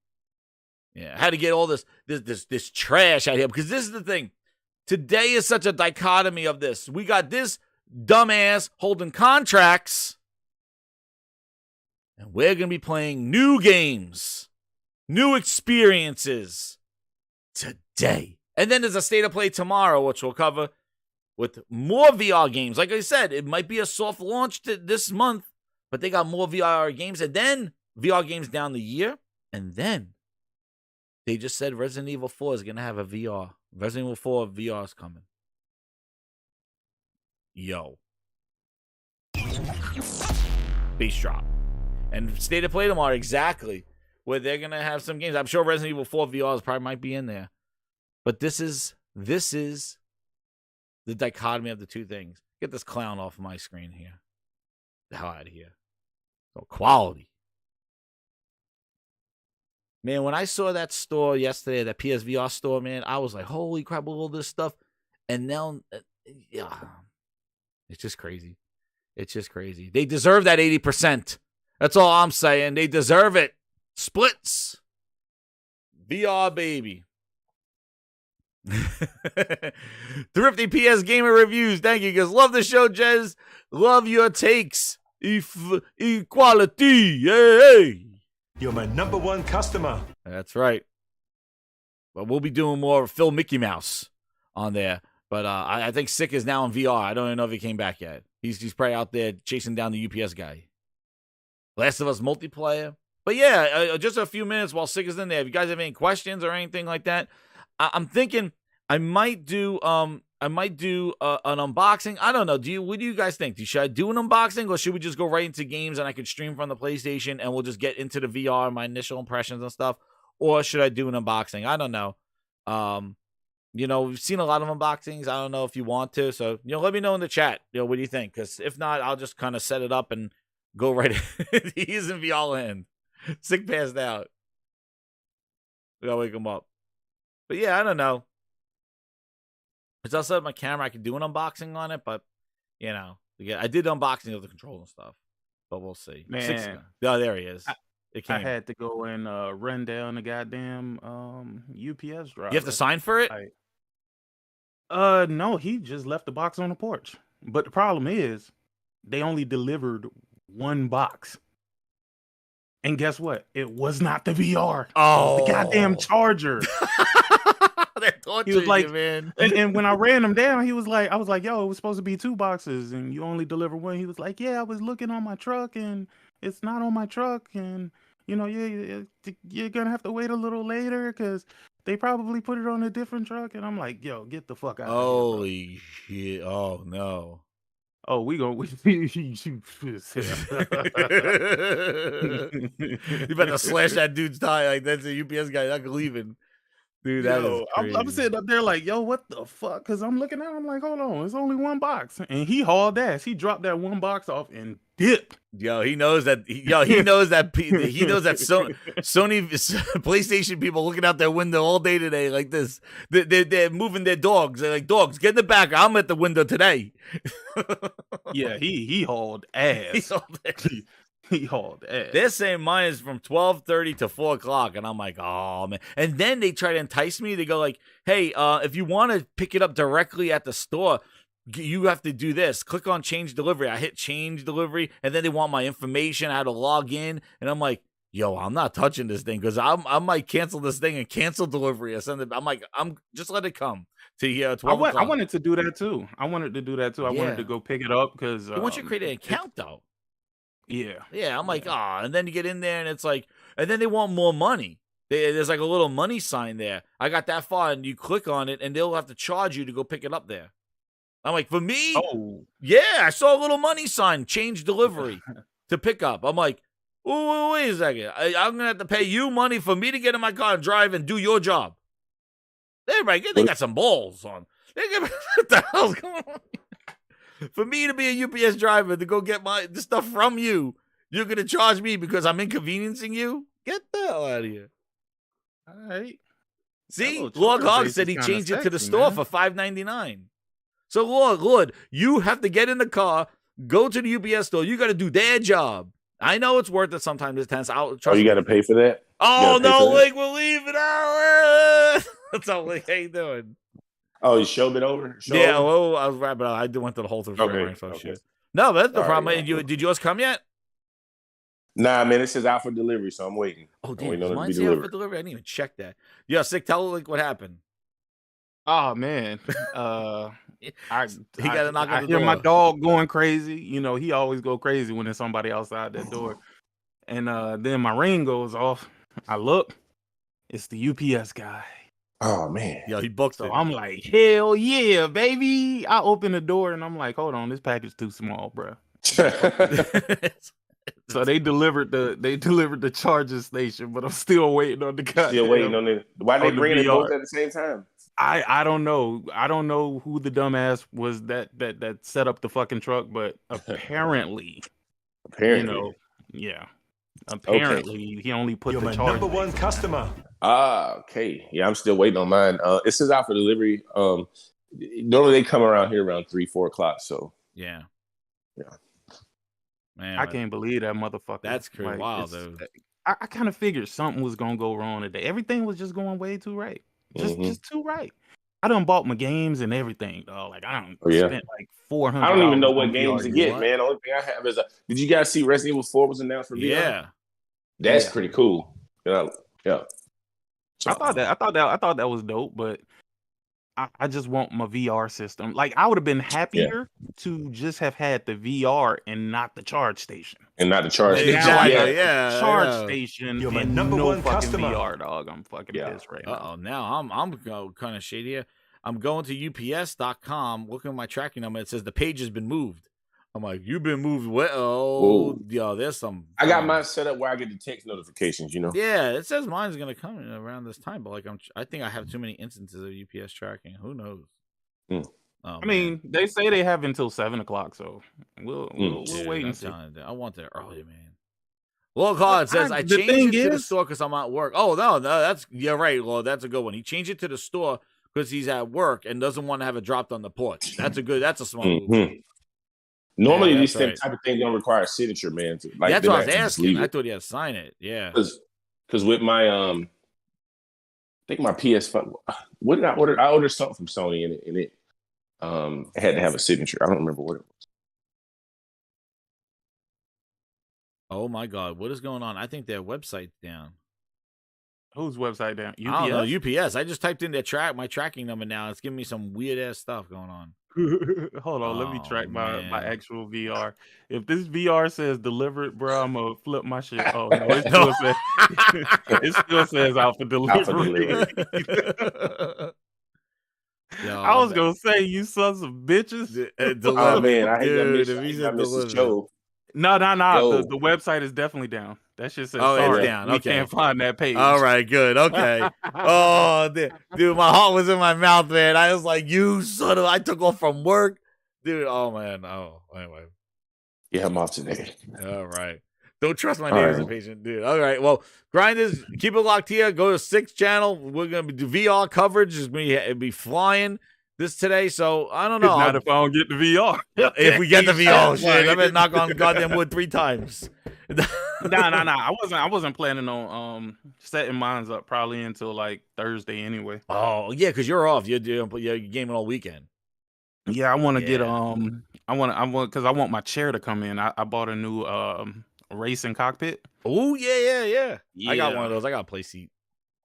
Yeah, I had to get all this trash out here because this is the thing. Today is such a dichotomy of this. We got this dumbass holding contracts And we're going to be playing new games, new experiences today. And then there's a state of play tomorrow, which we'll cover with more VR games. Like I said, it might be a soft launch this month, but they got more VR games. And then VR games down the year. And then they just said Resident Evil 4 is going to have a VR. Resident Evil 4 VR is coming. Yo. Bass drop. And State of Play tomorrow, exactly, where they're going to have some games. I'm sure Resident Evil 4 VR probably might be in there. But this is the dichotomy of the two things. Get this clown off my screen here. The hell out of here. So quality. Man, when I saw that store yesterday, that PSVR store, man, I was like, holy crap, all this stuff. And now, yeah, it's just crazy. It's just crazy. They deserve that 80%. That's all I'm saying. They deserve it. Splits. VR, baby. Thrifty PS Gamer Reviews. Thank you, guys. Love the show, Jez. Love your takes. Equality. Hey. You're my #1 customer. That's right. But we'll be doing more Phil Mickey Mouse on there. But I think Sick is now in VR. I don't even know if he came back yet. He's probably out there chasing down the UPS guy. Last of Us multiplayer. But yeah, just a few minutes while Sick is in there. If you guys have any questions or anything like that, I'm thinking I might do an unboxing. I don't know. What do you guys think? Should I do an unboxing, or should we just go right into games and I could stream from the PlayStation and we'll just get into the VR, my initial impressions and stuff? Or should I do an unboxing? I don't know. We've seen a lot of unboxings. I don't know if you want to. So, let me know in the chat. What do you think? Because if not, I'll just kind of set it up and go right in. He's in VR land. Sick passed out. We gotta wake him up. But yeah, I don't know. It's also my camera. I could do an unboxing on it, but I did unboxing of the controls and stuff. But we'll see. Man, there he is. I had to go and run down the goddamn UPS driver. You have to sign for it? No, he just left the box on the porch. But the problem is, they only delivered one box. And guess what? It was not the VR. Oh, it was the goddamn charger. He was like, man. And when I ran him down, I was like, yo, it was supposed to be 2 boxes and you only deliver one. He was like, yeah, I was looking on my truck and it's not on my truck. And, you're going to have to wait a little later because they probably put it on a different truck. And I'm like, yo, get the fuck out of here. Holy shit. Oh, no. Oh, we gonna you better slash that dude's tie like that's a UPS guy not leaving. Dude, that is crazy. I'm sitting up there like, yo, what the fuck? Because I'm looking at him like, hold on, it's only one box. And he hauled ass. He dropped that one box off and dipped. Yo, he knows that. He knows that. He knows that Sony PlayStation people looking out their window all day today like this. They're moving their dogs. They're like, dogs, get in the back. I'm at the window today. Yeah, he hauled ass. He hauled ass. They're saying mine is from 12:30 to 4 o'clock, and I'm like, oh man. And then they try to entice me. They go like, hey, if you want to pick it up directly at the store, you have to do this. Click on change delivery. I hit change delivery, and then they want my information, how to log in, and I'm like, yo, I'm not touching this thing because I might cancel this thing and cancel delivery or something. I'm like, just let it come to here. 12 o'clock. I wanted to do that too. I wanted to go pick it up because once you create an account though. Yeah, I'm like, and then you get in there and it's like, and then they want more money. There's like a little money sign there. I got that far, and you click on it, and they'll have to charge you to go pick it up there. I'm like, for me? Oh. Yeah, I saw a little money sign, change delivery to pick up. I'm like, wait a second. I'm going to have to pay you money for me to get in my car and drive and do your job. They got some balls on. What the hell's going on? For me to be a UPS driver to go get the stuff from you, you're going to charge me because I'm inconveniencing you? Get the hell out of here. All right. See, Lord Hog said he changed it to the store for $5.99. So, Lord, you have to get in the car, go to the UPS store. You got to do their job. I know it's worth it sometimes. It's tense. You got to pay for that? Oh, no, Link, we're leaving out. What's up, Link? How you doing? Oh, you showed it over? Well, I was wrapping up. I went to the whole thing. Okay. Shit. No, that's the problem. Right. Did yours come yet? Nah, man, it says out for delivery, so I'm waiting. Oh, I'm damn. waiting on it to Mine be say out for delivered. delivery? I didn't even check that. Yeah, Sick, tell like what happened. Oh man, He got to knock on I the hear my door. dog going crazy. You know, he always go crazy when there's somebody outside that door. And then my ring goes off. I look, it's the UPS guy. Oh man. Yo, he booked So it. I'm like, hell yeah, baby. I open the door and I'm like, hold on, this package too small, bro. So they delivered the charging station, but I'm still waiting on the goddamn. Still waiting on it. Why they on the bringing it both VR. at the same time? I don't know. I don't know who the dumbass was that set up the fucking truck, but apparently, you know, yeah. Apparently, he only put You're the my charge. number one customer. Ah, okay. Yeah, I'm still waiting on mine. It says out for delivery. Normally they come around here around 3-4 o'clock. So yeah. Man, I can't believe that motherfucker. That's crazy. Like, Wow, though. I kind of figured something was gonna go wrong today. Everything was just going way too right. Just too right. I done bought my games and everything, dog. Like I don't spent like $400. I don't even know what on games VR to get, games. man. The only thing I have is did you guys see Resident Evil 4 was announced for VR? Yeah. That's pretty cool. Yeah. So, I thought that was dope, but I just want my VR system. Like I would have been happier to just have had the VR and not the charge station. And not the charge station. Exactly. Charge station. You're my and number no one fucking customer. VR, dog. I'm fucking pissed right now. Now I'm kind of shady here. I'm going to ups.com, looking at my tracking number. It says the page has been moved. I'm like, you've been moved. Oh, yo, there's some. I got mine set up where I get the text notifications. You know. Yeah, it says mine's gonna come in around this time, but like I think I have too many instances of UPS tracking. Who knows? Oh, I mean, they say they have until 7 o'clock, so we'll wait and see. I want that early, man. Well, call it says I the changed thing it to the is- store because I'm at work. Oh no, you're right, Lord. That's a good one. He changed it to the store because he's at work and doesn't want to have it dropped on the porch. That's a smart move. Normally, Yeah, these that's type of things don't require a signature, man. Like, that's then what I was have to just asking. leave I it. thought he had to sign it. Yeah. Because with my I think my PS5. What did I order? I ordered something from Sony, and it had to have a signature. I don't remember what it was. Oh my God, what is going on? I think their website's down. Whose website down? UPS? I don't know. UPS. I just typed in my tracking number now. It's giving me some weird ass stuff going on. Hold on, let me Oh, track my man. actual VR. If this VR says delivered, bro, I'm gonna flip my shit. Oh no, it still says it still says out for delivery. Out for delivery. Yo, I was gonna say you sons of bitches. Oh man, I hate that Dude, miss. if I he hate said that miss delivered. show. No. Yo. The website is definitely down. That shit says Oh, it's sorry. down. We Okay. can't find that page. All right, good. Okay. Oh, dude, my heart was in my mouth, man. I was like, you son of. I took off from work, dude. Oh man. Oh, anyway. Yeah, I'm off today. All right. Don't trust my All neighbors right. and patient, dude. All right. Well, grinders, keep it locked here. Go to 6th channel. We're gonna do VR coverage. It'll be flying this today. So I don't know. Not if I don't get the VR. If we get the VR, shit, I'm gonna knock on goddamn wood 3 times. Nah. I wasn't planning on setting mines up probably until like Thursday anyway. Oh yeah, because you're off. You're gaming all weekend. Yeah, I want to get Yeah. I want because I want my chair to come in. I bought a new racing cockpit. Oh yeah. I got Yeah. one of those. I got a play seat.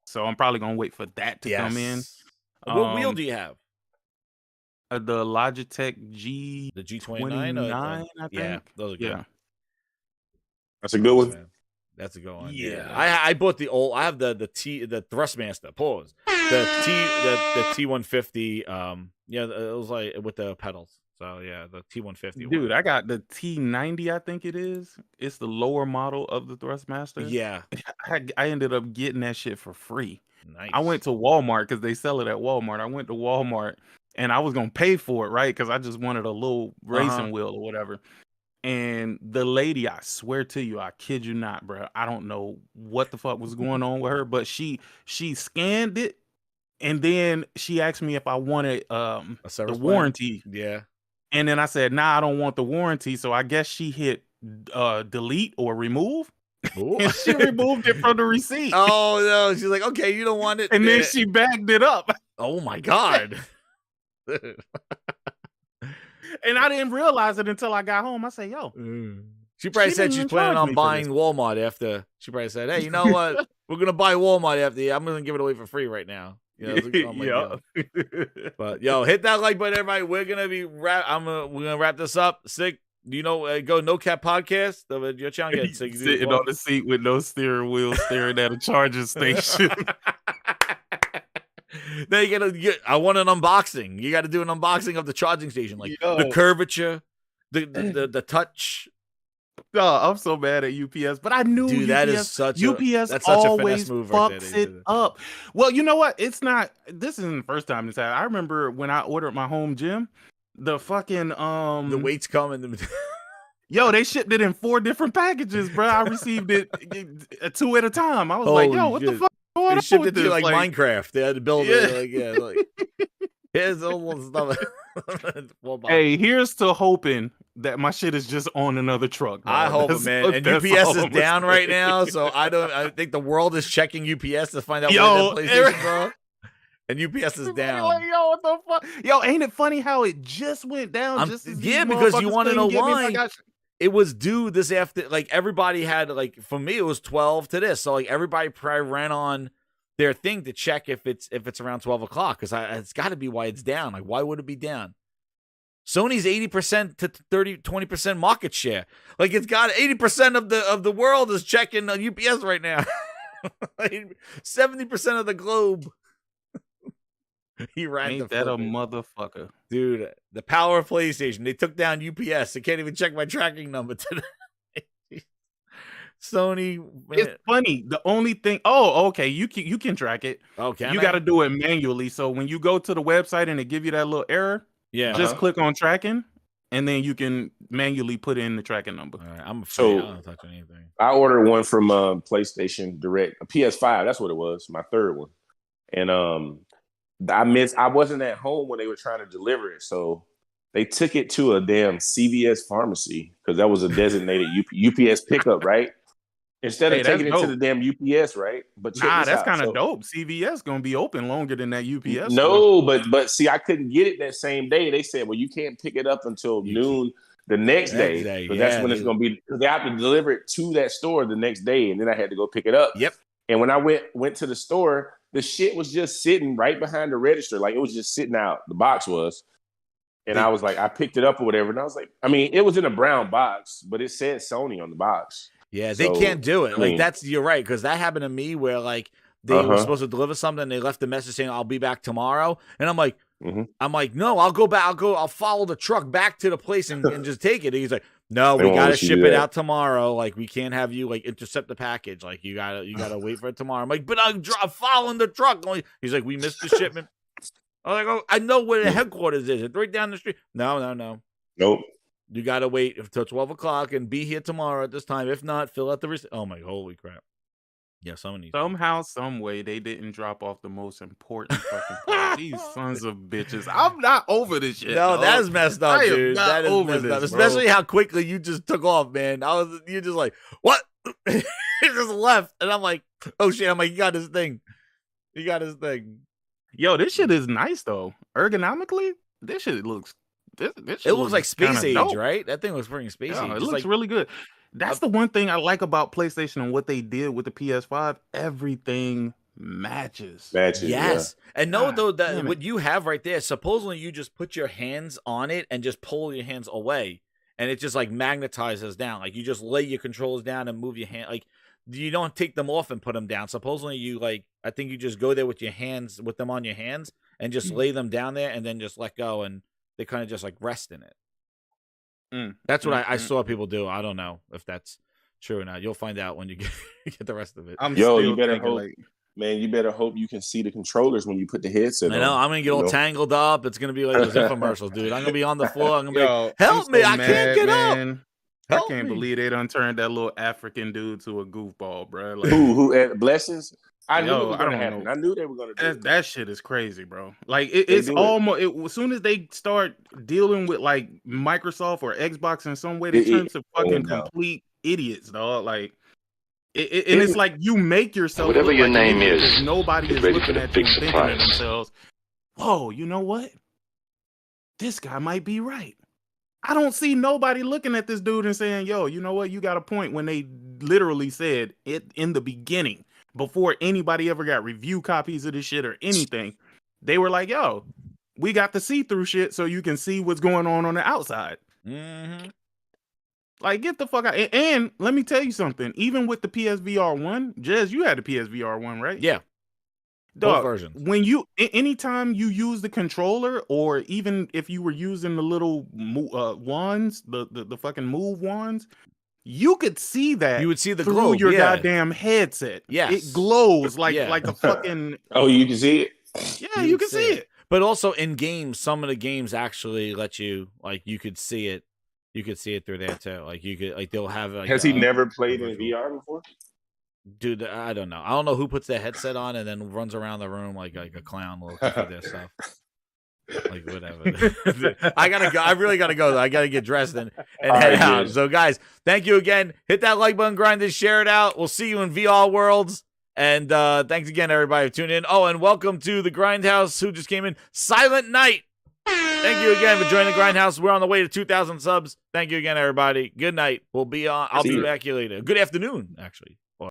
So I'm probably gonna wait for that to come in. What wheel do you have? The Logitech The G29? G29, I think. Yeah, those are good. Yeah. That's a good one. That's a good one. Yeah. I bought the old. I have the Thrustmaster. Pause. The T150. Yeah, it was like with the pedals. So yeah, the T150. Dude, I got the T90, I think it is. It's the lower model of the Thrustmaster. Yeah. I ended up getting that shit for free. Nice. I went to Walmart because they sell it at Walmart. I went to Walmart and I was gonna pay for it, right? Because I just wanted a little racing wheel or whatever. And the lady, I swear to you, I kid you not, bro. I don't know what the fuck was going on with her, but she scanned it, and then she asked me if I wanted the warranty. Yeah. And then I said, nah, I don't want the warranty. So I guess she hit delete or remove. And she removed it from the receipt. Oh no, she's like, okay, you don't want it. And then she backed it up. Oh my God. And I didn't realize it until I got home. I said, yo, She probably said didn't she's even planning charge on me for buying this. Walmart after. She probably said, "Hey, you know what? We're gonna buy Walmart after. I'm gonna give it away for free right now." You know, I'm like, Yeah. But yo, hit that like button, everybody. We're gonna be we're gonna wrap this up. Sick. Do you know? Go No Cap Podcast. Your channel gets sick. Sitting on the seat with no steering wheel, staring at a charging station. Then you gotta get. I want an unboxing. You got to do an unboxing of the charging station, like the curvature, the touch. No, I'm so mad at UPS, but I knew Dude, UPS, that is such UPS that's such a always finesse move right fucks there, it up. Well, you know what? It's not. This isn't the first time this happened. I remember when I ordered my home gym, the fucking the weights come in. Yo, they shipped it in 4 different packages, bro. I received it 2 at a time. I was like, yo, what the fuck? They shipped it to you like Minecraft. They had to build it. Like, here's all the stuff. Hey, here's to hoping that my shit is just on another truck. I hope it, man. And UPS is down right now, so I think the world is checking UPS to find out where that PlayStation bro. And UPS is down. Like, yo, what the fuck? Yo, ain't it funny how it just went down? Because you want to know why. It was due this after, like everybody had, like for me it was 12 to this, so like everybody probably ran on their thing to check if it's around 12 o'clock because it's got to be why it's down. Like why would it be down? Sony's 80% to 20% market share. Like it's got 80% of the world is checking on UPS right now. 70% of the globe. He ran. Ain't that a motherfucker, dude? The power of PlayStation. They took down UPS. I can't even check my tracking number today. Sony. Man. It's funny. The only thing. Oh, okay. You can track it. Okay. You got to do it manually. So when you go to the website and they give you that little error, just click on tracking, and then you can manually put in the tracking number. All right, I'm afraid I don't touch anything. I ordered one from PlayStation Direct, a PS5. That's what it was. My third one, and I wasn't at home when they were trying to deliver it, so they took it to a damn CVS pharmacy because that was a designated UPS pickup, right? Instead of taking it to the damn UPS, right? But that's kind of dope. CVS gonna be open longer than that UPS. No, but see, I couldn't get it that same day. They said, well, you can't pick it up until noon the next day. But that's when it's gonna be. Because they have to deliver it to that store the next day, and then I had to go pick it up. Yep. And when I went to the store, the shit was just sitting right behind the register. Like it was just sitting out. The box was. And I was like, I picked it up or whatever. And I was like, I mean, it was in a brown box, but it said Sony on the box. Yeah, they can't do it. Like you're right. Because that happened to me where like they were supposed to deliver something. And they left a message saying, I'll be back tomorrow. And I'm like, no, I'll go back. I'll follow the truck back to the place and just take it. And he's like, no, we got to ship it out tomorrow. Like we can't have you like intercept the package. Like you gotta wait for it tomorrow. I'm like, but I'm following the truck. He's like, we missed the shipment. I'm like, oh, I know where the headquarters is. It's right down the street. No. Nope. You got to wait until 12 o'clock and be here tomorrow at this time. If not, fill out the receipt. Oh, my, holy crap. Yeah, somehow, some way, they didn't drop off the most important fucking part. These sons of bitches. I'm not over this shit. No, that is messed up, dude. That is over messed up. this, especially how quickly you just took off, man. You're just like, what? He just left. And I'm like, oh, shit. I'm like, you got his thing. Yo, this shit is nice, though. Ergonomically, this shit looks... It looks like space age, dope. Right? That thing was freaking space age. It looks really good. That's the one thing I like about PlayStation and what they did with the PS5. Everything matches. Yes. Yeah. And that what you have right there, supposedly you just put your hands on it and just pull your hands away. And it just like magnetizes down. Like you just lay your controllers down and move your hand. Like you don't take them off and put them down. Supposedly you I think you just go there with them on your hands and just lay them down there and then just let go. And they kind of just like rest in it. That's what I saw people do. I don't know if that's true or not. You'll find out when you get the rest of it. You better hope, man. You better hope you can see the controllers when you put the headset on. I know. I'm gonna get all tangled up. It's gonna be like those infomercials, dude. I'm gonna be on the floor. I'm gonna be like, help me! I can't get up. I can't believe they done turned that little African dude to a goofball, bro. Like, who Blessings? I knew it was gonna happen. I knew they were gonna do it. That shit is crazy, bro. Like it's almost as soon as they start dealing with like Microsoft or Xbox in some way, they turn to fucking complete idiots, dog. Like and it's like you make yourself whatever your name is. Nobody is looking at you and thinking to themselves, "Whoa, you know what? This guy might be right. I don't see nobody looking at this dude and saying, yo, you know what? You got a point, when they literally said it in the beginning, before anybody ever got review copies of this shit or anything. They were like, yo, we got the see-through shit so you can see what's going on the outside. Mm-hmm. Like, get the fuck out. And let me tell you something. Even with the PSVR 1, Jez, you had the PSVR 1, right? Yeah. Dog, Both versions. when anytime you use the controller, or even if you were using the little wands, the fucking move wands, you could see that. You would see the through globe, your yeah. goddamn headset. Yes. It glows like Yeah. like a fucking. Oh, you can see it. Yeah, you can see it. But also in games, some of the games actually let you, like, you could see it. You could see it through there too. Like, you could, like, they'll have. Like, Has he never played in VR before? Dude, I don't know. I don't know who puts their headset on and then runs around the room like a clown looking for their stuff. Like, whatever. I gotta go. I really gotta go. I gotta get dressed and head out. So, guys, thank you again. Hit that like button, grind this, share it out. We'll see you in VR worlds. And thanks again, everybody, for tuning in. Oh, and welcome to the Grindhouse, who just came in. Silent Night. Thank you again for joining the Grindhouse. We're on the way to 2,000 subs. Thank you again, everybody. Good night. We'll be on. I'll be back here later. Good afternoon, actually.